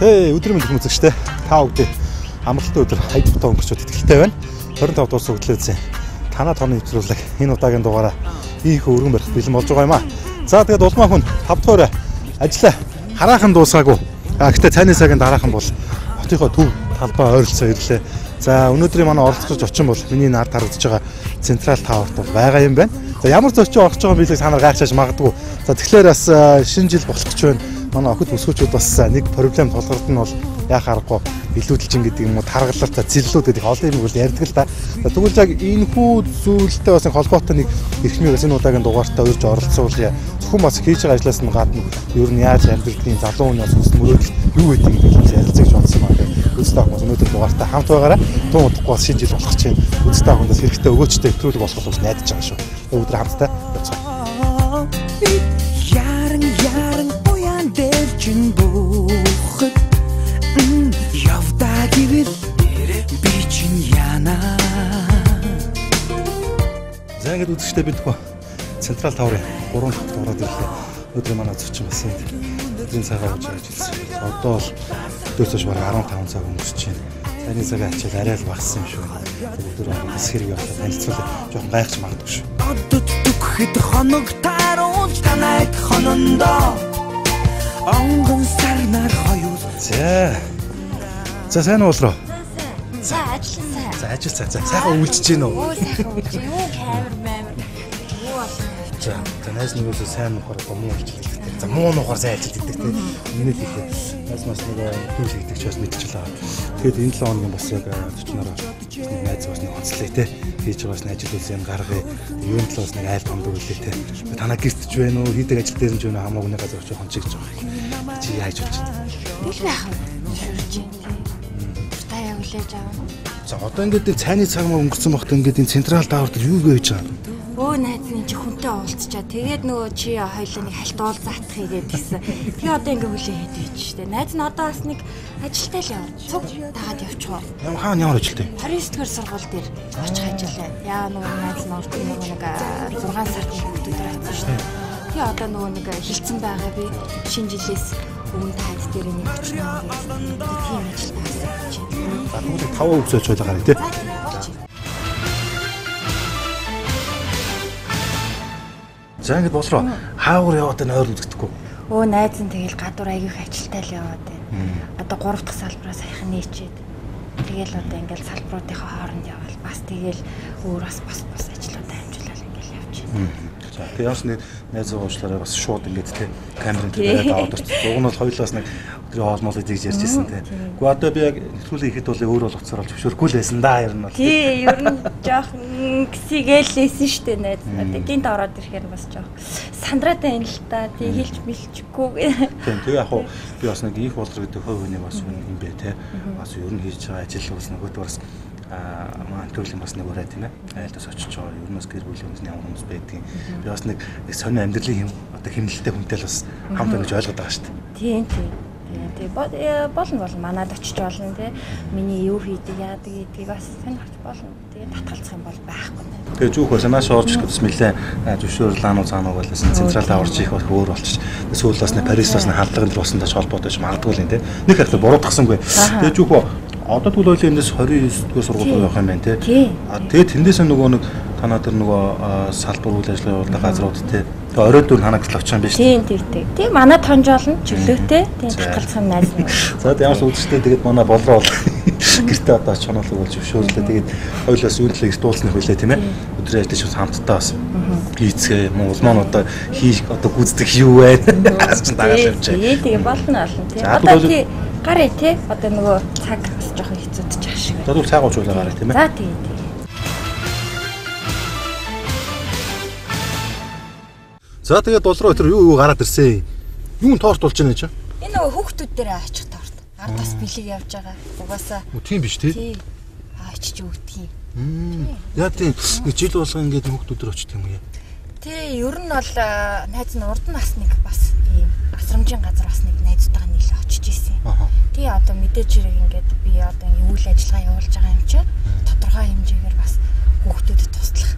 Өдрийн мэндийг үзэгчтэй та бүгдээ амралтын өдөр хаяг тутаа өнгөрчөөд итгэлтэй байна. 25 дугаар суглаалцсан танаа тооны нэвтрүүлэг энэ удаагийн дугаараа ийх өргөн барих бэлэн болж байгаа юм аа. За тэгээд улмаа хүн 5 дугаар ажлаа хараахан дуусаагүй. Гэхдээ цайны цагийн дараахан бол хотынхоо төв талбай ойролцоо ирлээ. За өнөөдрийн манай оролцогч очин бол миний наад харагдаж байгаа Централ Таверт бол байгаа юм байна. За ямар зочин орж байгаа билэг та нар гайхаж магадгүй. За тэгэхээр бас шинэ жил болох гэж байна. Манай охид өсгөөчүүд бас нэг проблем тулгард нь бол яах аргагүй илүүдэлчин гэдэг юм уу таргалалтаа зэрлүүд гэдэг олон юм бол ярьдаг л да. Тэгвэл яг энэ хүү зүйлтэй бас холбоотой нэг эрхмийг бас энэ удаагийн дугаартаа урьж оролцуулъя. Зөвхөн бас хийж байгаа ажлаас нь гадна ер нь яаж амьдралын залуу хүн бас өссөн мөрөөдөл юу гэдэг юм бэ ярилцаж бодсон байна. Үзтэй хүмүүс өнөөдөр дугаартаа хамт байгаараа тун удахгүй бас шинэ жил болох чинь үзтэй хүндээс хэрэгтэй өгөөчтэй нэвтрүүлэг болох бас найдаж байгаа шүү. Өдөр хамтдаа явцгаа. Чин бохот явда гэвэл би чин яна. За ингэж үзэхдээ бид Централ Таверын 3 дахь дугаараар ирлээ. Өдөр манай зочин бас энэ цагаа ууж ажиллаж байна. Одоо бол өдөөсөө бараг 15 цаг өнгөрч байна. Таны цагаа ачаал арай л багассан юм шүү. Өдөр бас хэрэг явахад танилцуулаад жоохон гайхаж магадгүй шүү. Одод дүгхэд хоног таарууд танайд хонондоо онгон сарнаар хоёул. За сайн уулроо. За ажил сайн. За ажил сайн. Сайхан үйлчж гин үү? Оо сайхан үйлчж. Юу камер мамер. Юу болсон. За танаас нэгөөсөө сайн нухаар муу үйлчлэх. За муу нухаар сайн ажилладаг те. Миний хэлээ. Нас нэг түүл хийдэг ч бас мэдчихлээ. Тэгэхэд энэ 7 хоногийн бас яг төчнөрөө найз бас нэг онцлоо те. Хийж байгаас нь ажил үйлс юм гаргая. Юунд л бас нэг айл том дүүлээ те. Танаа гэртж байна уу? Хийдэг ажил дээр нь ч байна хамаагүй нэг газар очиж хончигж байгаа. Чи яаж болж байна? Ил байх юм. Шүрж юм те. Та яг үлээж аваа. За одоо ингээд цайны цаг маа өнгөрцөн багт ингээд энэ Централ Таверт юу гэж байгаа юм? Өө найзны чи хүнтэй уулзчаа. Тэгээд нөгөө чи хоёлоо нэг хальт уул заатах хийгээд гисэн. Тэгээ одоо ингээд хүлээ хэд байж штэ. Найз нь одоо бас нэг ажилтай л явж. Цуг дагаад явчих уу? Ямар ажилтай? 29 дугаар сургууль дээр очих ажиллаа. Яа нөгөө найз нь ордог нөгөө нэг 6 сард хүүхдүүд байсан штэ. Тэгээ одоо нөгөө нэг хилцэн байгаа би шинэ жилээс өмнө таад дээр нэг өчнөө тийм ажилтай байсан. Бүгд 5 өсөж байлаа гараа тий. За ингэж болроо хаагур яваад энэ ойр үзэгдэхгүй. Өө найз нь тэгэл гадуур аягүйх ажилтай л яваад байна. Одоо 3 дахь салбараа сайхан нээчээд тэгэл одоо ингээл салбаруудынхаа хооронд явбал бас тэгэл өөр бас ажлуудаа амжуулаад ингээл явж байна. За тэгээ яс нэг найз уучлаараа бас шууд ингээд те камерын дээр бариад аваад орчих. Уг нь бол хоёулаас нэг өдрийн хоолмол гэж ярьжсэн те. Гэхдээ одоо би яг нэвтрүүлэг ихэд бол өөр боловцоор олж зөвшөөрөхгүй л байсан да ер нь бол. Тий, ер нь жоохон гисигэлээсэн штэ найз. Одоо гинт ороод ирэхээр бас жоохон сандраад байна л та. Тий хэлж мэлчихгүй. Тийм тэгээ яг хуу би бас нэг их болор гэдэг хувь хүний бас юм бэ те. Бас ер нь хийж байгаа ажил бас нөгөөдөө бас маань төрлийн бас нэг ураа тийм ээ. Айлдас очиж байгаа. Ер нь бас гэр бүлийн хүмүүс ямар хүмүүс байдгийг. Би бас нэг сони амьдралын одоо хэмнэлттэй хүнтэй л бас хамт ингэж ойлгоод байгаа шүү дээ. Тийм. Болно манад очиж болно тий. Миний юу хийдэг яадаг гэдгийг бас сонирхож болно. Тэгээ татгалзах юм бол байхгүй. Тэгээ зүөх бас маш орж ирэх гэсэн мэлээ зөвшөөрөл ануу цаануу байлсан Централ Таверт их их өөр болчих. Сүүл бас нэг Парис бас нэг халдлагын л болсон тач холбоотой ч магадгүй л юм тий. Нэг ихтэй буруудахсангүй. Тэгээ зүөх одоо тэгвэл ойлоо эндээс 29 дугаар сургууль явах юм байна тий. Тэгээд тэндээс нөгөө нэг танаа тэр нөгөө салбар үйл ажиллагаа явуулдаг газрууд тий. Тэгээ оройд дүр ханагдлах очих юм байна шүү дээ. Тийм манай тонжоолно чөлөөтэй. Тийм татгалзах юм найз нь. За ямарч үзчихтэй тэгээд манай болроо бол гэртээ одоо очих нь бол зөвшөөрлөө. Тэгээд хоёулаас үйлчлэг дуулснах байлаа тийм ээ. Өдрийн ажиллаж бас хамтдаа бас хийцгээ улмаа одоо хийх одоо гүйцэтгэх юу вэ? Чин дагаад явж байгаа. Тэгээ болно тий. Одоо тий гарыг тий одоо нөгөө цаг бас жоохон хэцүүдчих шиг. За тэгвэл цаагуучуулаа гарыг тийм ээ. За тий. За тэгээд болроо тэр юу гараад ирсэн. Юун торт болж байна гэж? Энэ нөгөө хүүхдүүд дээр ачих торт. Ардаас бэлэг явж байгаа. Угаасаа. Тийм биш тий. Тий. Ачиж өгдөг юм. Яа тийм жил болгон ингээд хүүхдүүд төр очдөг юм яа. Тий, ер нь бол найз нь урд нас нэг бас ийм асрамжийн газар бас нэг найзтайгаа нийлээ очиж ирсэн. Тий, одоо мэдээж хэрэг ингээд би одоо үйл ажиллагаа явуулж байгаа юм чи тодорхой хэмжээгээр бас хүүхдүүдэд туслах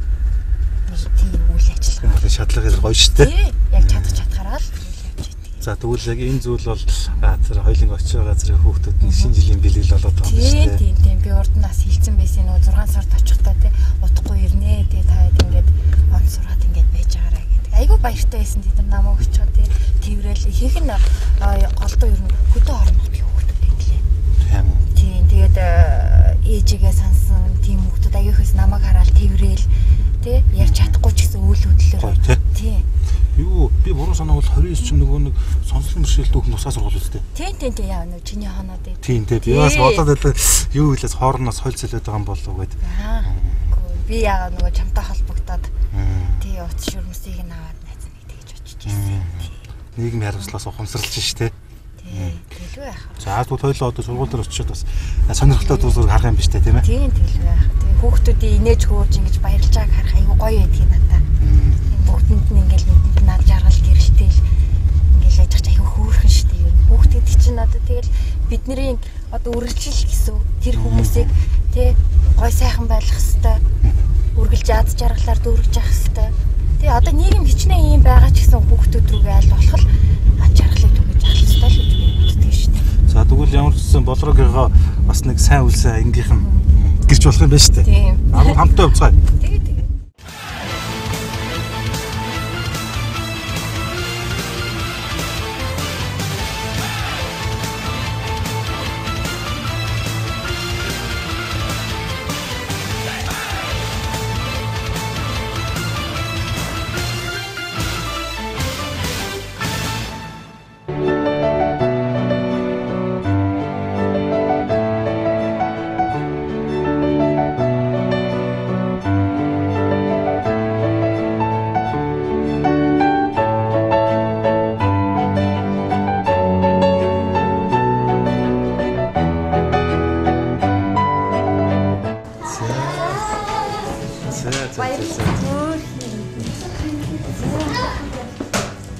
нэг тийм үйл ажиллагаа. Шатлага гоё шүү дээ. Тий, яг чадхаараа л явж идэг. За тэгвэл яг энэ зүйл бол тэр хоёлын очиж байгаа зэрэг хүүхдүүд нь шинэ жилийн бэлгэл болоод байгаа юм шүү дээ. Тийм. Би урд нь бас хэлсэн байсан нөө 6 сард очихдоо тий удахгүй ирнэ тий та хэд ингээд онц сураад ингээд байж байгаарэ гэдэг. Айгуу баяртай байсан тий намайг өчгөө тий тэрвэл ихэнх нь голдоо ер нь хөдөө орнох би хүүхдүүд байдлаа. Тийм үү. Тийм тэгээд ээжигээ сансан тийм хүүхдүүд аяахс намайг хараад тэрвэл тий ярьж чадахгүй ч гэсэн үйл хөдлөлөөр тий. Юу би буруу санаа бол 29 ч нөгөө нэг сонслон бэрхшээлд өөх нусаа сургууль үстэй. Тийм яа нэг чиний хоноод ээ. Тийм би бас бодоод байлаа юу хэлээс хоороноос хол зөлөөд байгаа юм болов уу гэд. Би яа нөгөө чамтай холбогдоод тий утас шүрмсийг нь аваад найз нэг тэгж очиж ирсэн. Нийгмийн хариуцлагаас ухамсарлаж штэ. Тэгэлгүй яах. За тэгвэл хоёлоо одоо сургууль дээр очиод бас сонирхолтой зүйлсийг харах юм биш үү тийм ээ. Тийм тэгэлгүй яах. Тэгээ хүүхдүүдийн инээж хөөж ингэж баярлж байгааг харах аюу гоё байдгийг надаа. Бүгдэнд нь ингээл нүдэнд над жаргал гэрштэл ингээл яж чаж аюу хөөрхөн штэ юу. Хүүхдүүд чинь одоо тэгэл бидний одоо үргэлжил гэсэн тэр хүмүүсийг тий гой сайхан байлгах хэвээр үргэлж ад жаргалаар дүүргэж явах хэвээр. Тэгээ одоо нийгэм хичнээн юм байгаа ч гэсэн хүүхдүүд рүүгээ аль болох ад жаргалыг түгэж авах хэвээр л гэж би боддөг штэ. За тэгвэл ямар ч гэсэн болроогийнхоо бас нэг сайн үлсэн ангийнхан гэрч болох юм байна штэ. Тийм. 15 хувьцаа. Тэгээ.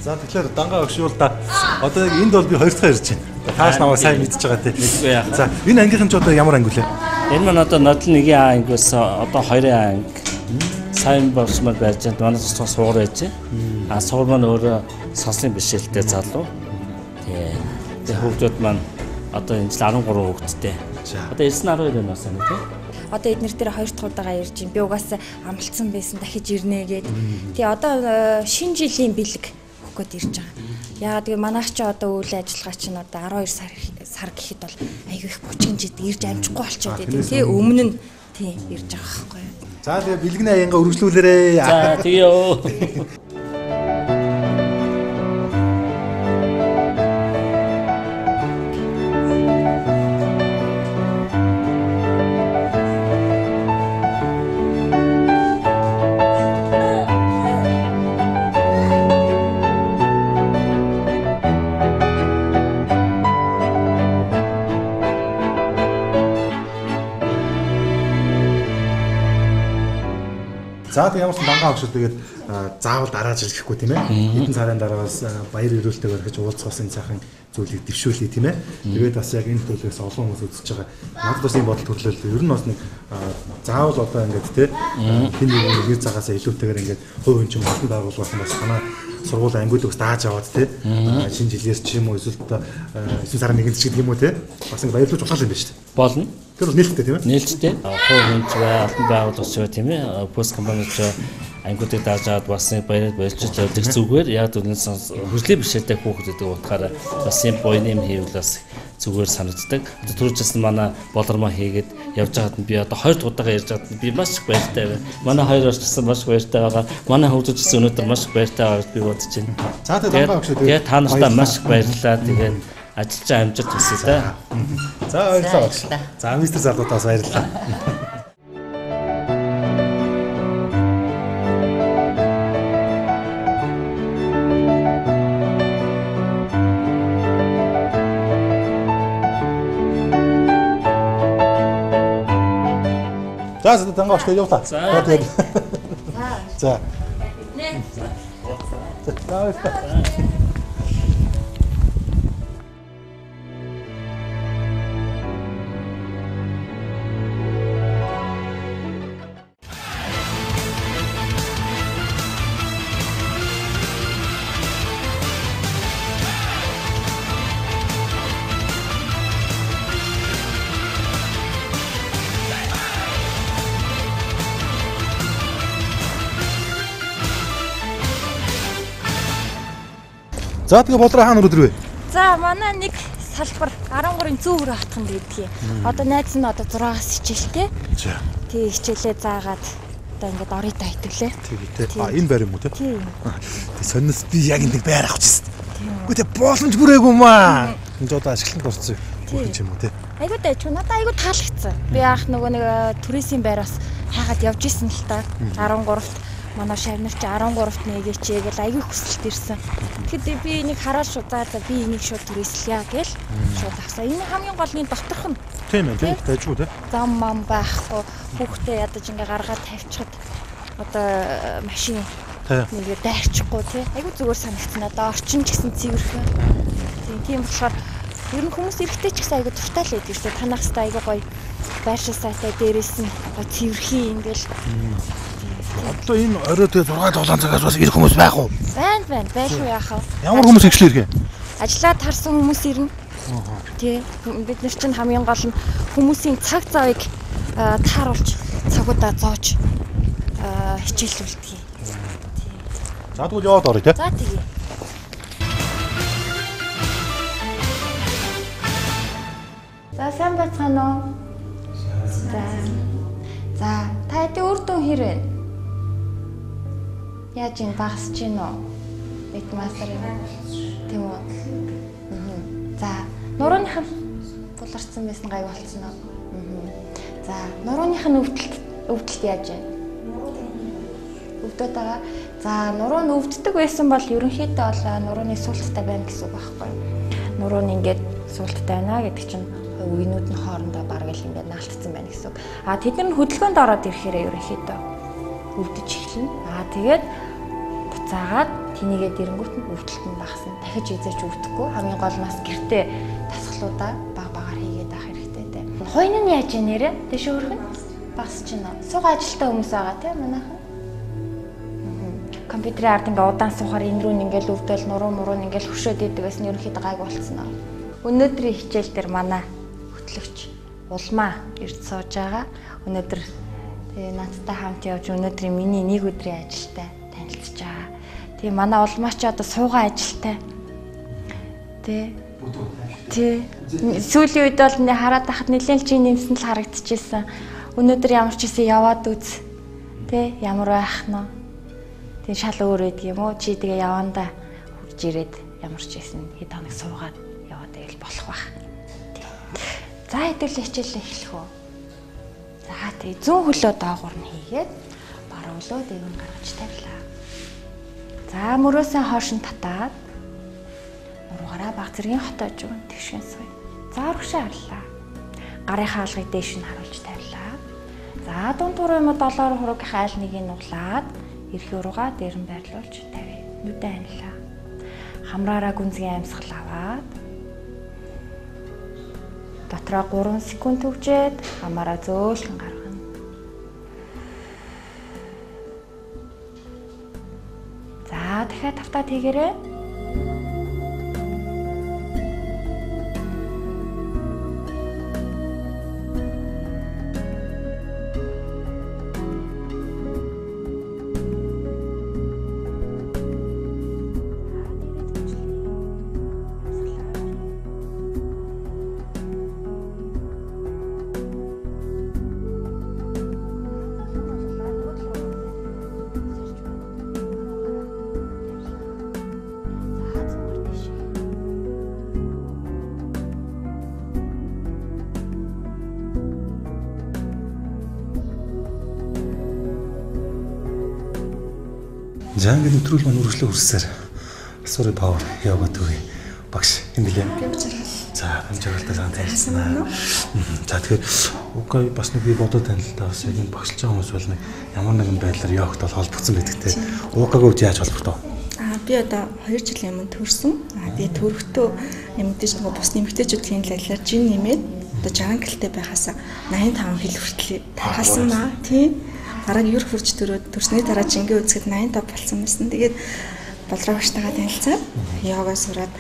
За тэгэхээр дангаа өгшүүл да. Одоо яг энд бол би хоёр дахь ирж байна. Тааш намайг сайн мэдчихэж байгаа тий. Мэдгүй яах. За энэ ангийнхан ч одоо ямар анги вэ? Энэ маань одоо нодлон 1-ийн ангиус одоо 2-ийн анги. Сайн болсмор байж байгаа. Манай цус суугаар байж. А суугаар маань өөрөө сонсны бишэлтэй залуу. Тэгээ хүүхдүүд маань одоо энэ жил 13 хүүхэдтэй. Одоо 9-12 нас байна тий. Одоо эднэр дээр 2 дахь удаага ирж байна. Би угаасаа амлцсан байсан дахиж ирнэ гээд. Тэгээ одоо шинэ жилийн бэлэг өгөхөд ирж байгаа. Яагаад тэгээ манайх ч одоо үйл ажиллагаа чинь одоо 12 сар гэхэд бол айгүй их бучинжид ирж амжихгүй болчиход байдаг. Тий өмнө нь тий ирж байгаа байхгүй юу. За тэгээ бэлгний аянга үргэлжлүүлээрээ. За тэгээ ёо. За тэг ямар ч дангаа өгшөл тэгээд заавал дарааж ирэхгүй тийм ээ. Хэдэн сарын дараагаас баяр ирүүлтэйгээр хэж уулзах бас энэ сайхан зүйлийг дэвшүүлээ тийм ээ. Тэгээд бас яг энэ төлөвөөс олон хүмүүс үзэж байгаа. Надад бас энэ бодол төрлөөл. Ер нь бас нэг заавал одоо ингээд тийм хин нэг нэр цагаасаа илүүтэйгээр ингээд хувь хүн чинь олон байгууллага бас танаа сургууль ангиудаас дааж аваад тийм шинэ жилээс ч юм уу эсвэл 9 сарын 1-нд ч гэдэг юм уу тийм бас ингээд баярлуулж болох юм байна шүү дээ. Болно. Тэр бол нээлттэй тийм ээ. Нээлттэй. Хувь хүнч албан байгууллагч тийм ээ. Пост компанич ангиудыг дааж аваад бас баярлж явдаг зүгээр. Яг үнээс хүслийн бишээтэй хүүхдүүдийг утгаараа бас юм буйн юм хийвэл бас зүгээр санагддаг. Түрүүчээс манай болормоо хийгээд явж байгаад би одоо 2 дахь удаага ярьж байгаад би маш их баяртай байна. Манай хоёр орчсон маш их баяртай байгаа. Манай хүүхдүүд ч өнөөдөр маш их баяртай байгаа гэж би бодож байна. За тэгээ дангаа өгшөө. Тэгээ та нартай маш их баярлалаа. Тэгээд ажиллаж амжилт хүсье та. За баярлалаа багш. За мистер залуутаас баярлалаа. За дангаа өгшөө явуулаа. За тэгээд. За. За. За тэгээ болроо хаана өдөр вэ? За манай нэг салбар 13-ын зүүн хатханд байдгийг. Одоо найз нь одоо 6-аас хичээлтэй. За. Тий хичээлээ заагаад одоо ингээд оройдоо итгэлээ. Тий. Энэ байр юм уу те? Тий. Сонирс би яг энэ байр авах гэсэн. Үгүй те боломж бүрээгүй маа. Энд одоо ашиглалтанд орсон юм уу те? Айгуу дайч надад айгуу таалагдсан. Би анх нөгөө нэг туризм байраас хаагаад явж исэн л та 13-т манай шавнагч 13-т нэгээчээ гэл айгүй хүсэлт ирсэн. Тэгэхэд би энийг хараад шууд за би энийг шууд түрээслэе гэл шууд авсан. Энэ хамгийн гол нь доторх нь. Тийм ээ, дайжгүй те. Зам мам байхгүй хүүхдээ ядаж ингээ гаргаад тавьчихад одоо машин нэгээ дайрчихгүй тий. Айгүй зүгээр санагдсан надаа орчин ч гэсэн цэвэрхэн. Тийм болохоор ер нь хүмүүс эрэхтэй ч гэсэн айгүй дуртай л байдаг шүү. Танах хэвээр айгүй гоё байршил сайтай дээрээс нь гоё цэвэрхэн ингээл. Одоо энэ орой тэгээ 6-7 цагаас бас ирэх хүмүүс байх уу? Байна байхгүй яах вэ? Ямар хүмүүс ихлээ ирэх юм? Ажлаад харсан хүмүүс ирнэ. Тий. Бид нар чинь хамгийн гол нь хүмүүсийн цаг завыг тааруулж цагуудаа зоож хичээлүүлдэг. За тэгвэл яваад орё тий. За тэгье. За сайн бацгаана уу? За та хэдий үр дүн хэр вэ? Яаж ин багсж гин үү? Бит мастер юм. Тийм үү? За нурууных нь тулгарсан байсан гай болцсон уу? За нурууных нь өвдөлт яаж вэ? Өвдөд байгаа. За нуруу нь өвддөг байсан бол ерөнхийдөө бол нурууны суулттай байна гэсэн үг байхгүй юу? Нуруу нь ингээд суулттай байна гэдэг чинь үгнүүд нь хоорондоо бараг л ингээд наалтцсан байна гэсэн үг. Тэд нар нь хөдөлгөөнд ороод ирэхээр ерөнхийдөө өвдөж эхэлнэ. Тэгээд буцаагаад тэнийгээ дэрэнгүүт нь өвдөлт нь багасна. Дахиж эзэж өвдөхгүй. Хамгийн гол нь бас гэртээ тасгалуудаа багаар хийгээд авах хэрэгтэй те. Хойно нь яаж нэрэ? Тэш өөргөн багсч байна. Суугаа ажилтаа хүмүүс байгаа те манайхан. Компьютерийн ард ингээ удаан суухаар энэ рүү ингээл өвдөл нуруу муруу ингээл хөшөөд идэг гэсэн ерөнхийдөө гайг болцсон аа. Өнөөдрийн хичээл дээр манай хөтлөгч улмаа ирд сууж байгаа. Өнөөдөр надтай хамт явж өнөөдрийн миний нэг өдрийн ажилтай танилцж байгаа. Тэгээ манай улмаа ч одоо суугаа ажилтай. Тий. Сүүлийн үед бол хараад байхад нэлээд л чи нэмсэн л харагдчихсэн. Өнөөдөр ямар ч гэсэн яваад үз. Тий, ямар байх нь. Тэгээ шал өөр байдаг юм уу? Чи тэгээ явандаа хурж ирээд ямар ч байсан хэд хоног суугаад яваад байвал болох байх. За хэдүүл хичээлээ эхлэх үү? За тэгээ зүүн хөлөө доогуур нь хийгээд баруун хөлөө дээгүүр гаргаж тавилаа. За мөрөөсөө хоош нь татаад нуруугаараа баг зэргийн хотоож өгөн тэгшэн суй. За урагшаа харлаа. Гарын хаалгыг дээш нь харуулж тавилаа. За дундуур юм уу долоор хуруугийнхаа аль нэгийг нуглаад эрх уруугаа дээр нь байрлуулж тавь. Нүдэ анилаа. Хамраараа гүнзгий амьсгал аваад дотроо 3 секунд төгжээд хамаараа зөөлхөн гаргана. За дахиад тавтаад хийгээрэй. За ингээд нэвтрүүл маань үргэлжлэн хүрсээр Асури Power Yoga төвийн багш хэмнэлээ. За амжиргалтай сайн танилцсан. За тэгэхээр уггүй бас нэг би бодоод тань л та бас яг энэ багшлж байгаа хүмүүс бол нэг ямар нэгэн байдлаар йогт бол холбогдсон байдаг те. Угаагаа үгүй яаж холбогдов? Би одоо 2 жилийн өмнө төрсөн. Би төрөхдөө мэдээж нөгөө бус нэмэгтэйчүүдийн талаар жин нэмээд одоо 60 гэлтэй байхаас 85 хил хүртэл тархалсан ба тийм. Бараг ер хурж төрсний дараа жингээ үзэхэд 85 болсон байсан. Тэгээд болроо багштайгаа танилцаад йога сураад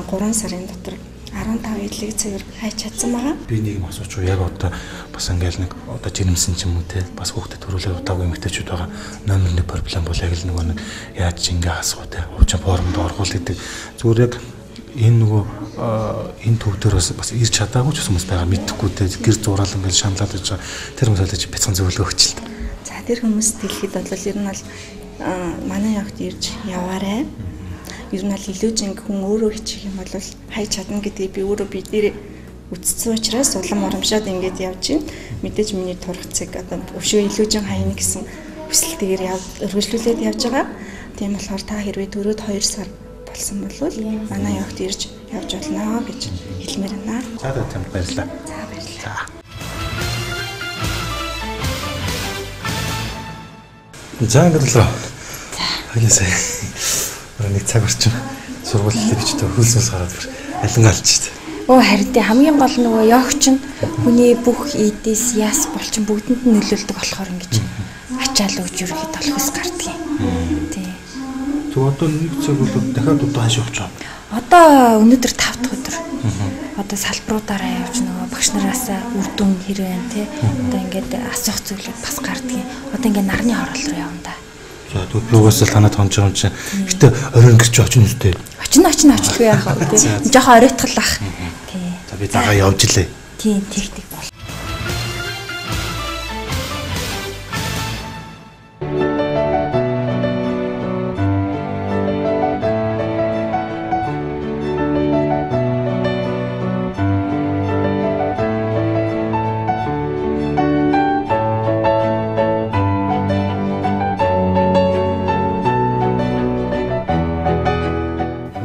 3 сарын дотор 15 элэг цэвэр хайж чадсан байгаа. Би нэг юм асууч уу яг одоо бас ингээл нэг одоо жирэмсэн ч юм уу те бас хүүхдэд төрүүлээ удаагүй эмэгтэйчүүд байгаа номер 1 проблем бол яг л нөгөө нэг яаж ч ингээ асуу те хуучин формонд оргуул гэдэг зүгээр яг энэ нөгөө энэ төв дээр бас ирж чадаагүй ч хүмүүс байгаа мэдхгүй те гэр зураал ингээл шаналаад байж байгаа тэр хүмүүсээ бяцхан зөвлөө өгч л та. За тэр хүмүүс дэлхийд бол ер нь бол манай явахд ирж яваарай. Ер нь л илүү зинг хүн өөрөө хичих юм бол хайж чадна гэдгийг би өөрөө биднэр үтцсэн учраас улам урамшаад ингэж явж байна. Мэдээж миний турхацыг одоо өвшөө илүү зин хайна гэсэн хүсэлтэйгээр өргөжлүүлээд явж байгаа. Тийм болохоор та хэрвээ төрөөд 2 сар болсон бол манай явахд ирж явж болно гэж хэлмээр байна. За танд баярлалаа. За баярлалаа. За ингээд л хагласаа нэг цаг орчим сургуулийн бичтэй хөлсөөс гараад алингаалж штэ. Оо харин тий хамгийн гол нөгөө явах чинь хүний бүх эдээс яс болчин бүгдэнд нь нөлөөлдөг болохоор ингэж ачаал өгч ерөөхдөө толгоос гардгийг. Тий. Тэг одоо нэг цаг бол дахиад удаа хааш явж байгаа. Одоо өнөөдөр 5 дахь өдөр. Одоо салбаруудаараа явж нөгөө багш нараас үр дүн хэрвэн тий. Одоо ингээд асуух зүйлүүд бас гардгийг. Одоо ингээд нарны хороол руу явна да. За түүгээс л танад хонж байгаа юм чинь. Гэтэ оройн гэрч очно үстэй. Очно очихгүй яах вэ тий. Жохон оройтгалах. Тий. За би дагаа явж илээ. Тийм тэгдэг бол.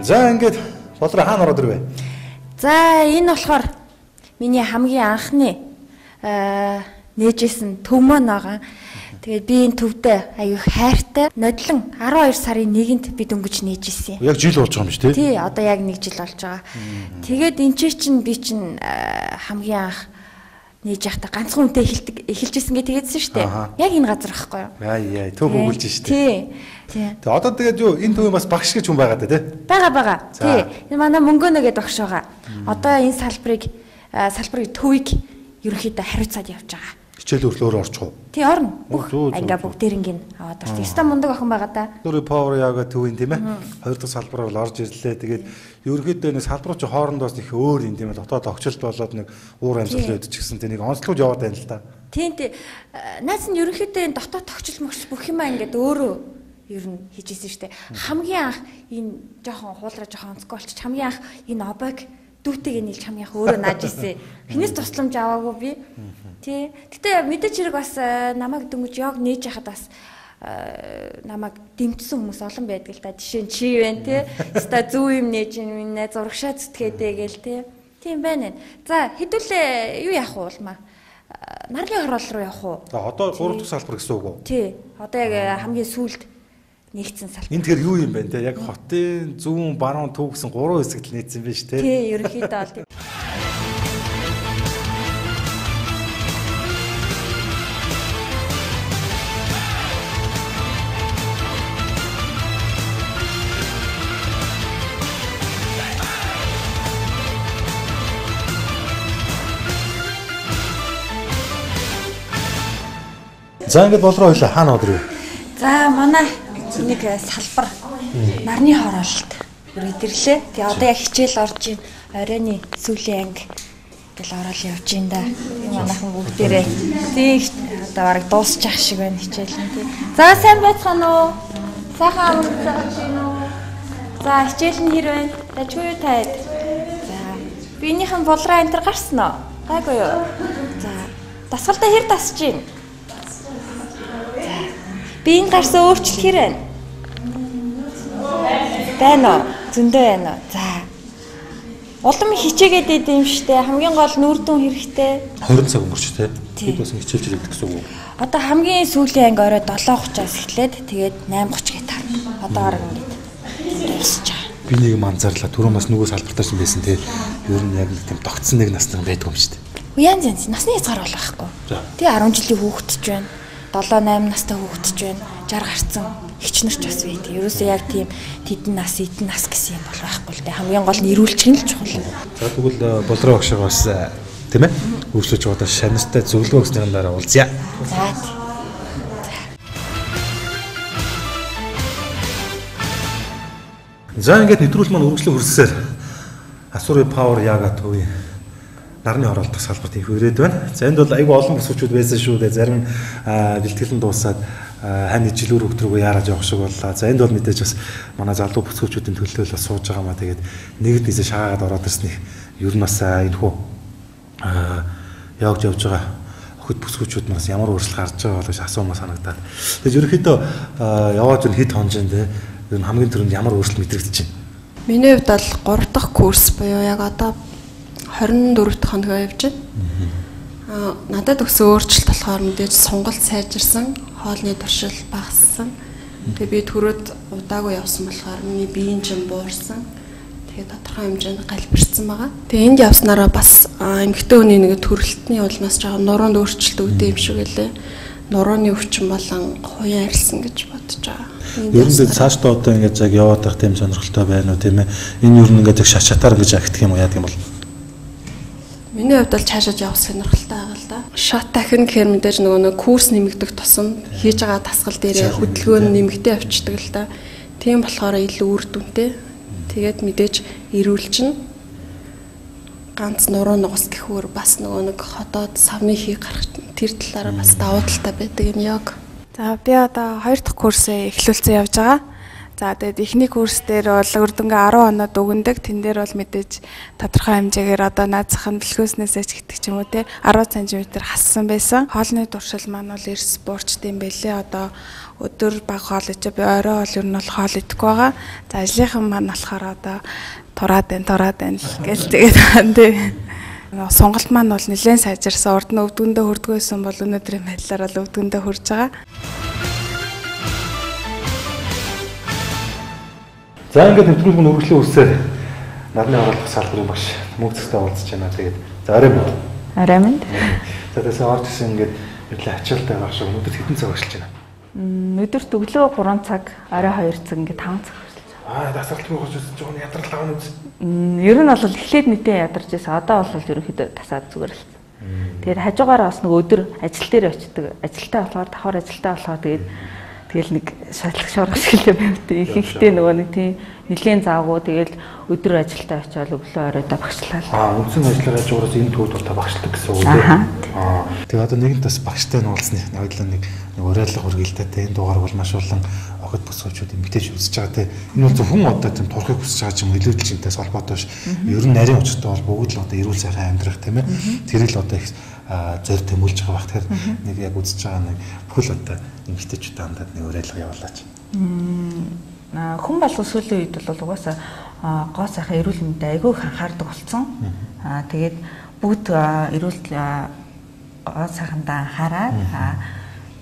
За ингээд болроо хаана ороод ирвэ? За энэ болохоор миний хамгийн анхны нээжсэн төв маань байгаа. Тэгээд би энэ төвдөө аюу хайртай нодлон 12 сарын 1-нд би дөнгөж нээжсэн. Яг жил болж байгаа юм шүү дээ. Тий, одоо яг 1 жил болж байгаа. Тэгээд энэ чинь би чинь хамгийн анх нээж явахдаа ганцхан үнтэй эхэлжсэн гэ тэгээдсэн шүү дээ. Яг энэ газар байхгүй юу? Яа, төв өгүүлж шүү дээ. Тий. Тий. Тэгээ одоо тэгээд юу энэ төвийн бас багш гэж хүн байгаа даа тий. Байгаа. Тий. Энэ манай мөнгөнө гэдэг багш байгаа. Одоо энэ салбарыг төвийг ерөнхийдөө хариуцаад явж байгаа. Хичээл өөрлөөр орчих уу? Тий, орно. Ингээ бүгдээринг аваад орчих. Ста мундаг охин байгаа да. Өөрө power яга төвийн тийм ээ. 2 дахь салбараар бол орж ирлээ. Тэгээд ерөнхийдөө нэг салбарууд ч хоорондоос нэг өөр юм тийм ээ. Дотоод огчлт болоод нэг уур амьсгал өгдөг ч гэсэн тийм нэг онцлог яваад байна л да. Тийм. Наас нь ерөнхийдөө энэ дотоод огчлт мөгч бүх юмаа ингээд өөрөө ер нь хийжсэн шүү дээ. Хамгийн анх энэ жоохон хуулраа жоохон онцгой болчих. Хамгийн анх энэ обог дүүтэйг нийлж хамгийн анх өөрөө нааж исэн. Хинээс тусламж аваагүй би. Тий. Гэтэ мэдээч хэрэг бас намайг дөнгөж яг нээж яхад бас намайг дэмжсэн хүмүүс олон байдаг л да. Жишээ нь чи вэ тий. Ста зөв юм нээж минь зурагшаа зүтгээдэй гээл тий. Тийм байна. За хэдүүлээ юу яах вэ улмаа? Нарны хороол руу явах уу? За одоо 3 дахь салбар гэсэн үг үү? Тий. Одоо яг хамгийн сүүлд нэгдсэн салбар. Энэ тэгэхээр юу юм бэ те? Яг хотын зүүн баруун төв гэсэн 3 хэсэгт нийцсэн байна шүү те. Тий, ерөнхийдөө бол тийм. За ингээд болроо хоёлаа хаана өдрөө? За манай нэг салбар нарны хороолт үргэлжлээ. Тэгээ одоо яг хичээл орж ийн оройны сүүлийн анги гэл ороод явж ийн да. Манайхан бүгдээрээ тийм одоо бараг дуусчих шиг байна хичээл нь тийм. За сайн байцгаана уу? Сайхан амарч байна уу? За хичээл нь хэр байна? Дажгүй юу таад? За биенийхэн болроо энэ төр гарсан уу? Гайгүй юу? За дасгалдаа хэр дасж ийн? Би энэ гарсан өөрчлөлт хэр байна? Байна уу? Зөндөө байна уу? За. Улам хичээгээд идэм штэ. Хамгийн гол нүүр дүн хэрэгтэй. 20 цаг өнгөрч те. Бид бас хичээлж ирээд гэсэн үг үү? Одоо хамгийн сүүлийн анги орой 7:30-аас эхлээд тэгээд 8:30- гээд тарна. Одоо арга ингэж дуусч байгаа. Би нэг юм анзаарлаа. Түрүүн бас нөгөө салбартаа ч байсан те. Ер нь яг нэг тийм тогтсон нэг нас нар байдаг юм штэ. Янз насны хязгаар болохгүй. Тий 10 жилийн хүүхэд ч байна. 7-8 настай хүүхэд ч байна. 60 гарсан хичнэрч бас байт. Ерөөсөө яг тийм тэдэн нас, эдэн нас гэсэн юм бол байхгүй л дээ. Хамгийн гол нь эрүүлчгэн л чухал. За тэгвэл болроо багшаагаас тийм ээ үргэлжлүүлж байгаа шанастай зөвлөгөө өгснээр дараа уулзъя. За. За ингээд нэвтрүүлэл маань үргэлжлэн хүрсээр Asuri Power Yaga төвийн нарны оролдох салбарт их өрөөд байна. За энд бол айгүй олон бүсгүүчүүд байсан шүү дээ. Зарим нь бэлтгэл нь дуусаад хань жилүүр өгдрөгөө яараж явах шиг боллоо. За энд бол мэдээж бас манай залуу бүсгүүчүүдийн төлөөлөл бас сууж байгаа маа. Тэгээд нэгд нийсээ шаагаад ороод ирсний ер нь бас энэ хүү явж байгаа охид бүсгүүчүүд нь бас ямар өөрчлөлт гарч байгаа болооч асуумаа санагдаад. Тэгээд ерөнхийдөө яваад хэд хонжинд ер нь хамгийн түрүүнд ямар өөрчлөлт мэдрэгдэж байна? Миний хувьд бол 3 дахь курс буюу яг одоо 24 дахь хоног явж байна. Надад өгсөн өөрчлөлт болохоор мэдээж сонголт сайжирсан, хоолны туршил багассан. Тэгээ би төрөөд удаагүй явсан болохоор миний биеийн чинь буурсан. Тэгээ тодорхой хэмжээнд галбирсан байгаа. Тэгээ энд явснараа бас эмэгтэй хүний нэг төрөлтний улмаас жоохон нуруунд өөрчлөлт үүдээ юм шиг гэлээ. Нурууны өвчин болон хуян арилсан гэж бодож байгаа. Ер нь цаашдаа одоо ингэж яг яваад байх тийм сонирхолтой байна уу тийм ээ. Энэ ер нь ингэж шатаар гэж агтдаг юм уу яадаг юм бол? Миний хувьд бол цаашаа явах сонирхолтой байгаа л да. Шат дахин гэхээр мэдээж нөгөө курс нэмэгдэх тусам хийж байгаа дасгал дээрээ хөдөлгөөн нэмэгдээ авчдаг л да. Тийм болохоор илүү үр дүнтэй. Тэгээд мэдээж эрүүлчин ганц нуруу нугас гэхүүр бас нөгөө хотоод савны хий гарах тэр талаараа бас давуу талтай байдаг юм яг. За би одоо 2 дахь курсээ эхлүүлсэн явж байгаа. За тэгээд эхний курс дээр бол үрдэнгээ 10 оноод өгөндөг. Тэн дээр бол мэдээж тодорхой хэмжээгээр одоо наазах нь бэлхөөснөөсөө ч гэдэг ч юм уу те 10 см хассан байсан. Хоолны туршил маань бол эрс буурчтай юм байлээ. Одоо өдөр баг хоол ичээ би орой бол ер нь бол хоол идэхгүй байгаа. За ажлынхан маань болохоор одоо тураад байна л гээл тэгээд тий. Сонголт маань бол нэлээд сайжирсан. Урд нь өвдгөндөө хүрдгөөсөн бол өнөөдрийн байдлаар бол өвдгөндөө хүрж байгаа. За ингээд нэвтрүүлэг нь үргэлжлэн үрсээр нарны оролдох салбарын багш мөнгөцтэй уулзж байна. Тэгээд за орой мэд. Орой мэд. За тэгсэн орж ирсэн ингээд нэрлээ ачаалтай байх шиг өнөөдөр хэдэн цаг ажиллаж байна? Өдөрт өглөө 3 цаг, орой 2 цаг ингээд 5 цаг ажиллаж байна. Дасгалтгүй хож жоохон ядрал байгаа нь үз. Ер нь бол эхлээд мэдээ ядарч байсан. Одоо бол ерөнхийдөө тасаад зүгээр л. Тэгээд хажуугаараа бас нэг өдөр ажил дээр очдөг. Ажилтаа болохоор давхар ажилтаа болохоор тэгэл нэг шатлах шуурга шиглээ байвтай. Ихэнхдээ нөгөө нэг тийм нэлийн завгүй тэгэл өдөр ажилтаа очиод өглөө оройдоо багшлаа. Үндсэн ажлаар хажуугараас энэ төвд бол та багшлагдаг гэсэн үг үү? Тэгээд одоо нэгэнт бас багштай нь уулзны хоёулаа нэг уриалга хүргэлттэй энэ дугаар бол маш олон охид бүсгүүчүүд эмгтээч үзэж байгаа те. Энэ бол зөвхөн одоо тийм турхыг хүсэж байгаа ч юм илүүдэл чинтэй холбоотой ш. Ер нь нарийн очтой бол бүгд л одоо эрүүл сайхан амьдрах тийм ээ. Тэрийг л одоо их зөр тэмүүлж байгаа бах. Тэгэхээр нэг яг үзэж байгаа нэг бүхэл одоо эмгтээчүүд хандаад нэг уриалга явуулаач. Хүн болгон сүүлийн үед бол угаасаа гоо сайхан эрүүл мэндэд айгүй анхаардаг болсон. Тэгээд бүгд эрүүл гоо сайхандаа анхаараад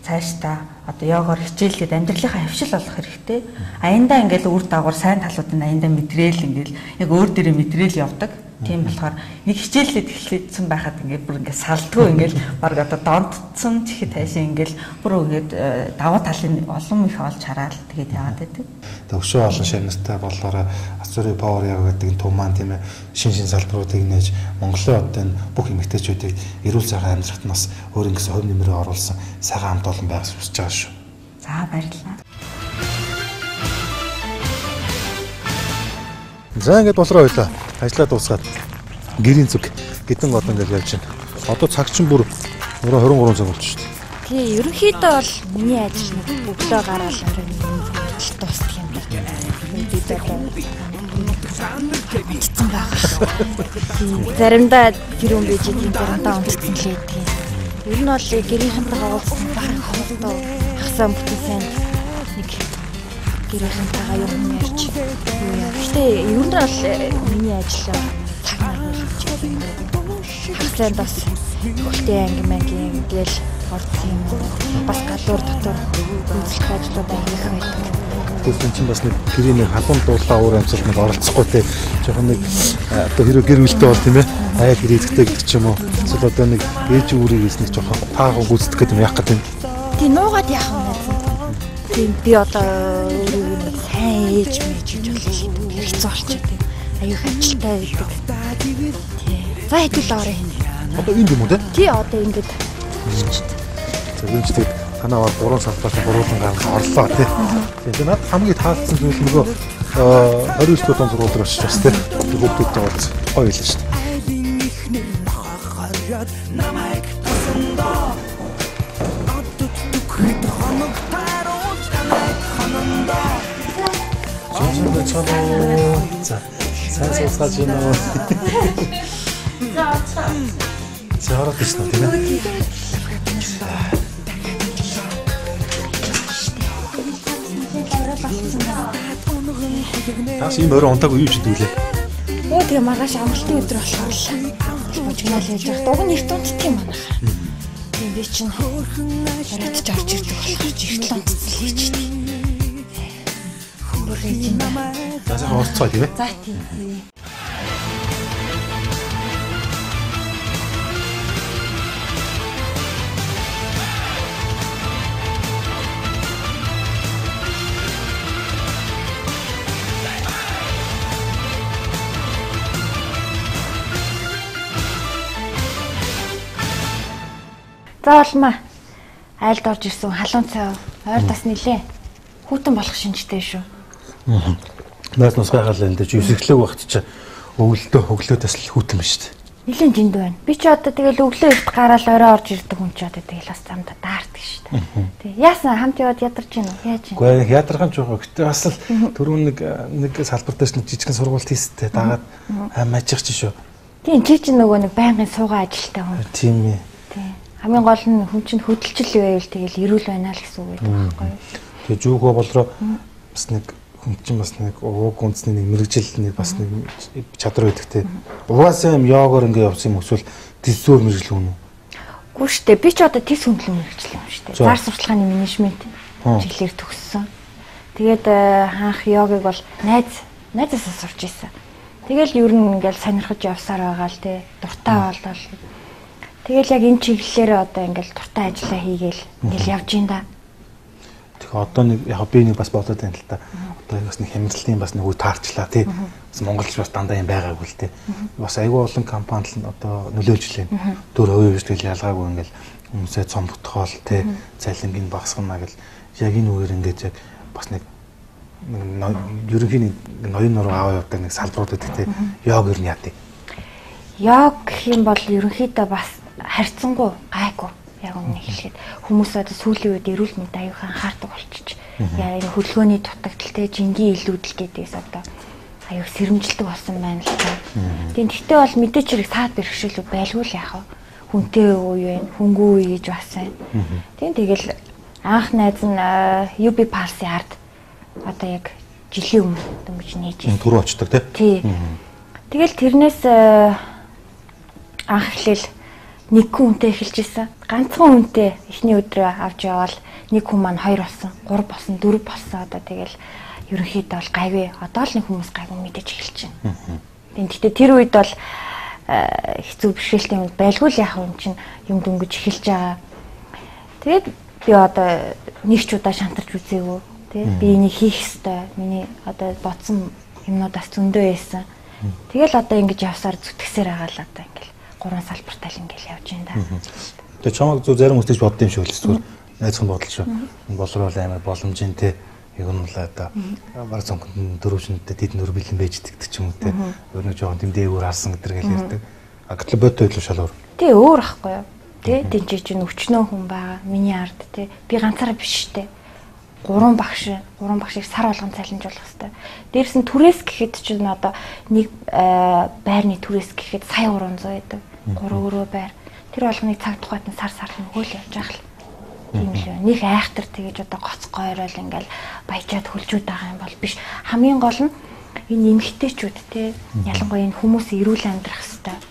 цаашдаа одоо йогоор хичээлээд амьдралынхаа хөвшил олох хэрэгтэй. Аяндаа ингээл үр дагавар сайн талуудын аяндаа мэдрээл ингээл яг өөр дээрээ мэдрээл явдаг. Тийм болохоор нэг хичээлээд эхлэсэн байхад ингээд бүр ингээд салдгүй ингээд баг одоо донтцсон чихэд хайшаа ингээд бүр ингээд даваа талын олон их олж хараад тэгээд яваад байдаг. Төвшөө олон шанастай болоороо Asuri Power Yaga гэдэг энэ тумаан тийм ээ шин салбаруудыг нээж Монголын одоо энэ бүх эмэгтэйчүүдийг эрүүл сайхан амьдрахад нас өөр ингэсэн хувь нэмрээ оруулсан сайхан хамт олон байгаas хүсэж байгаа шүү. За баярлалаа. За ингээд болроо байлаа. Ажлаа дуусгаад гэрийн зүг гэтэн гол ингээд явж байна. Одоо цаг чинь бүр 23 цаг болж шүү дээ. Тий, ерөнхийдөө бол миний ажил нэг өглөө гараад орой дуусдаг юм байна. Мэдээгүй байгаа. Заримдаа тэр юм бийж тийм заримдаа унтсан л байдаг. Ер нь бол гэрийнхэнтэйгээ уулзсан бахарх хоолтой хасаа бүтээсэн нэг гэрийнхэнтэйгээ юм ярьж. Гэтэ ер нь бол миний ажил цаг нэрүүлж хасаанд бас хөлтэй ангимангийн гээл орцсон бас гадуур дотор үйлчлэх ажлуудаа хийх байдаг. Тэгсэн чинь бас нэг гэрийн нэг халуун дуулаа өөр амьсгал нэг оролцохгүй те жоохон нэг одоо хэрэв гэр бүлтэй бол тийм ээ аяа хэрэгтэй гэдэг ч юм уу эсвэл одоо нэг ээж үүрийг хийс нэг жоохон таахан гүйцэтгэх гэдэг юм яах гэдэг юм. Тийм нуугаад яах вэ надад. Тийм би одоо өөрөө сайн ээж мэж болчихлоо хэцүү болчиход тийм. Аюух ажилтай байдаг. Тийм. За хэдүүл орё. Одоо энд юм уу те? Тий одоо ингэж. За энэ ч тэгээд танаа 3 салбартаа гурван гарах орлоо тий. Тэгээд надад хамгийн таалцсан зүйл нөгөө 29 дугаар сургууль руу очиж бас тий. Хүүхдүүдтэй уулз гоё хэлсэн шүү дээ. За сайн сууж байна уу? За ороод ирсэн үү тийм ээ? Тас ийм өрөө унтаагүй юу ч хэдүүлээ. Өө тэгээ маргааш амралтын өдөр болохоор л бочгнол хийж явах. Уг нь эрт унтдаг юм байна. Тийм би чинь оройдч орж ирдэг болохоор эртэл унтцал хийчихдэг. За сайн уулзцаа тийм ээ? За тийм. За олмаа. Айлд орж ирсэн халуун цай ойр тас нилээ. Хүүтэн болох шинжтэй шүү. Наас нас гайхалаа энэ ч өсөглөөг багт чи өглөө тасл хүүтэн ба шүү дээ. Нилийн жинд байна. Би ч одоо тэгэл өглөө эрт гараал орой орж ирдэг хүн ч одоо тэгэл бас замда даардаг шүү дээ. Тэг. Яасан хамт яваад ядарч гин үү? Яаж гин? Үгүй ядархан ч байгаа. Гэтэ бас л түрүүн нэг салбартаас нэг жижигхэн сургууль хийстэй дагаад мажих чи шүү. Тийм чи чинь нөгөө нэг байнгын суугаа ажилтай хүн. Тийм ээ. Тийм. Хамгийн гол нь хүн чинь хөдөлчил байвал тэгэл эрүүл байна л гэсэн үг байдаг байхгүй юу? Тэгээ жүүгөө болроо бас нэг хүн чинь бас нэг ууг үндэсний нэг мэрэгжил нэг бас нэг чадвар байдаг те. Угаасаа юм йогоор ингэ явсан юм эсвэл диззүүр мэрэгжил үнэ үү? Үгүй шүү дээ. Би ч одоо тис хөндлөн мэрэгжил юм шүү дээ. Зар сурталчилгааны менежмент чиглэлээр төгссөн. Тэгээд хаанх йогыг бол найзаасаа сурч ирсэн. Тэгэл ер нь ингээл сонирхож явсаар байгаа л те. Дуртай болол. Тэгэл яг энэ чиглэлээр одоо ингээл дуртай ажиллаа хийгээл ингээл явж ин да. Тэгэхээр одоо нэг яг би нэг бас бодоод байна л та. Одоо бас нэг хямралтын бас нэг үе таарчлаа тий. Бас монголч бас дандаа юм байгаагүй л тий. Бас айгүй олон компанид л одоо нөлөөлж лээ. 4% тэгэл ялгаагүй ингээл хүмүүсээ цомбогдохоол тий. Цалингийн багасгана гэл яг энэ үеэр ингээд яг бас нэг ерөнхийн ноён нуруу аваа явдаг нэг салбарууд гэдэг тий. Йог ер нь яадаг. Йог гэх юм бол ерөнхийдөө бас харьцангуй гайгүй. Яг үнэ хэлэхэд хүмүүс одоо сүүлийн үед эрүүл мэнд аюухан анхаардаг болчих. Яа энэ хөдөлгөөний дутагдaltaй жингийн илүүдэл гэдгээс одоо аюух сэрэмжилдэг болсон байна л та. Тийм гэхдээ бол мэдээч хэрэг саад бэрхшээлүүд байлгүй л яах вэ? Хүнтэй үе вэ? Хөнгүү үе гэж бас байна. Тийм тэгэл анх найз нь UB Pulse ард одоо яг жилийн өмнө дөнгөж нээж ирсэн. Түрүү очдог тий. Тэгэл тэрнээс анх эхлээл нэг хүнтэй эхэлж исэн. Ганцхан хүнтэй эхний өдрөө авч явбал нэг хүн маань 2 болсон, 3 болсон, 4 болсон. Одоо тэгэл ерөнхийдөө бол гайгүй. Одоо л нэг хүмүүс гайгүй мэдээж эхэлж байна. Гэхдээ тэр үед бол хэцүү бэрхшээлтэй юм байлгүй л яах юм чинь юм дөнгөж эхэлж байгаа. Тэгээд би одоо нэг ч удаа шантарч үзээгүй. Тэ би энийг хийх ёстой. Миний одоо бодсон юмнуудаас зөндөө байсан. Тэгэл одоо ингэж явсаар зүтгэсээр байгаа л одоо ингээл 3 салбартаа л ингээл явж байна да. Тэгээ чамаг зөв зарим хүмүүстэй бодсон юм шиг л зүгээр найзхан бодол шүү. Болрол амар боломжийн те яг нь л одоо баг цонхонд дөрөвчнөдтэй тэд нөр бэлэн байж идэгдэг ч юм уу те. Өөр нэг жоохон тэмдээгүүр харсан гэдэргээл ярьдаг. А гэтэл бодтой илүү шалгуур. Тий өөр ахгүй юу. Тэ тэнцээ чинь өвчнөө хүн байгаа. Миний ард те би ганцаараа биш те. 3 багшийг сар болгон цалинж болох хэвээр. Дээрс нь түрээс гэхэд чинь одоо нэг байрны түрээс гэхэд сая 300 байдаг. 3 өрөө байр. Тэр болгоныг цаг тухайд нь сар нөгөөл явж байгаа л. Тийм л. Нэг айхтар тэгэж одоо гоцгой орол ингээл баяжаад хөлжүүд байгаа юм бол биш. Хамгийн гол нь энэ эмэгтэйчүүд те ялангуяа энэ хүмүүс эрүүл амьдрах хэвээр.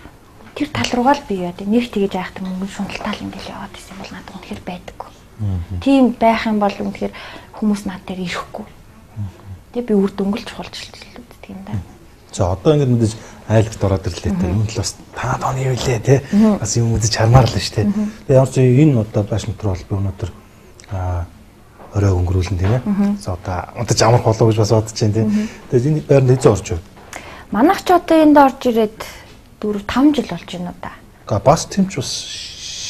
Тэр тал руугаа л бий яа. Нэг тэгэж айхтар мөнгө шуналтаал ингээл яваад исэн бол надад үнэхээр байдаггүй. Тийм байх юм бол үнэхээр хүмүүс над дээр ирэхгүй. Тэгээ би үр дөнгөлж чухалчлалт тийм да. За одоо ингэж мэдээж айлгт ороод ирлээ те. Энэ л бас танаа тооны юу лээ те. Бас юм үзэж хармаар л шүү те. Тэгээ ямар ч энэ одоо баш метро бол би өнөөдөр орой өнгөрүүлэн тийм ээ. За одоо унтаж амрах болов гэж бас бодож байна тийм. Тэгээд энэ байр нь хэзээ орж ив? Манайх ч одоо энд орж ирээд 4-5 жил болж байна уу да. Га бас тийм ч бас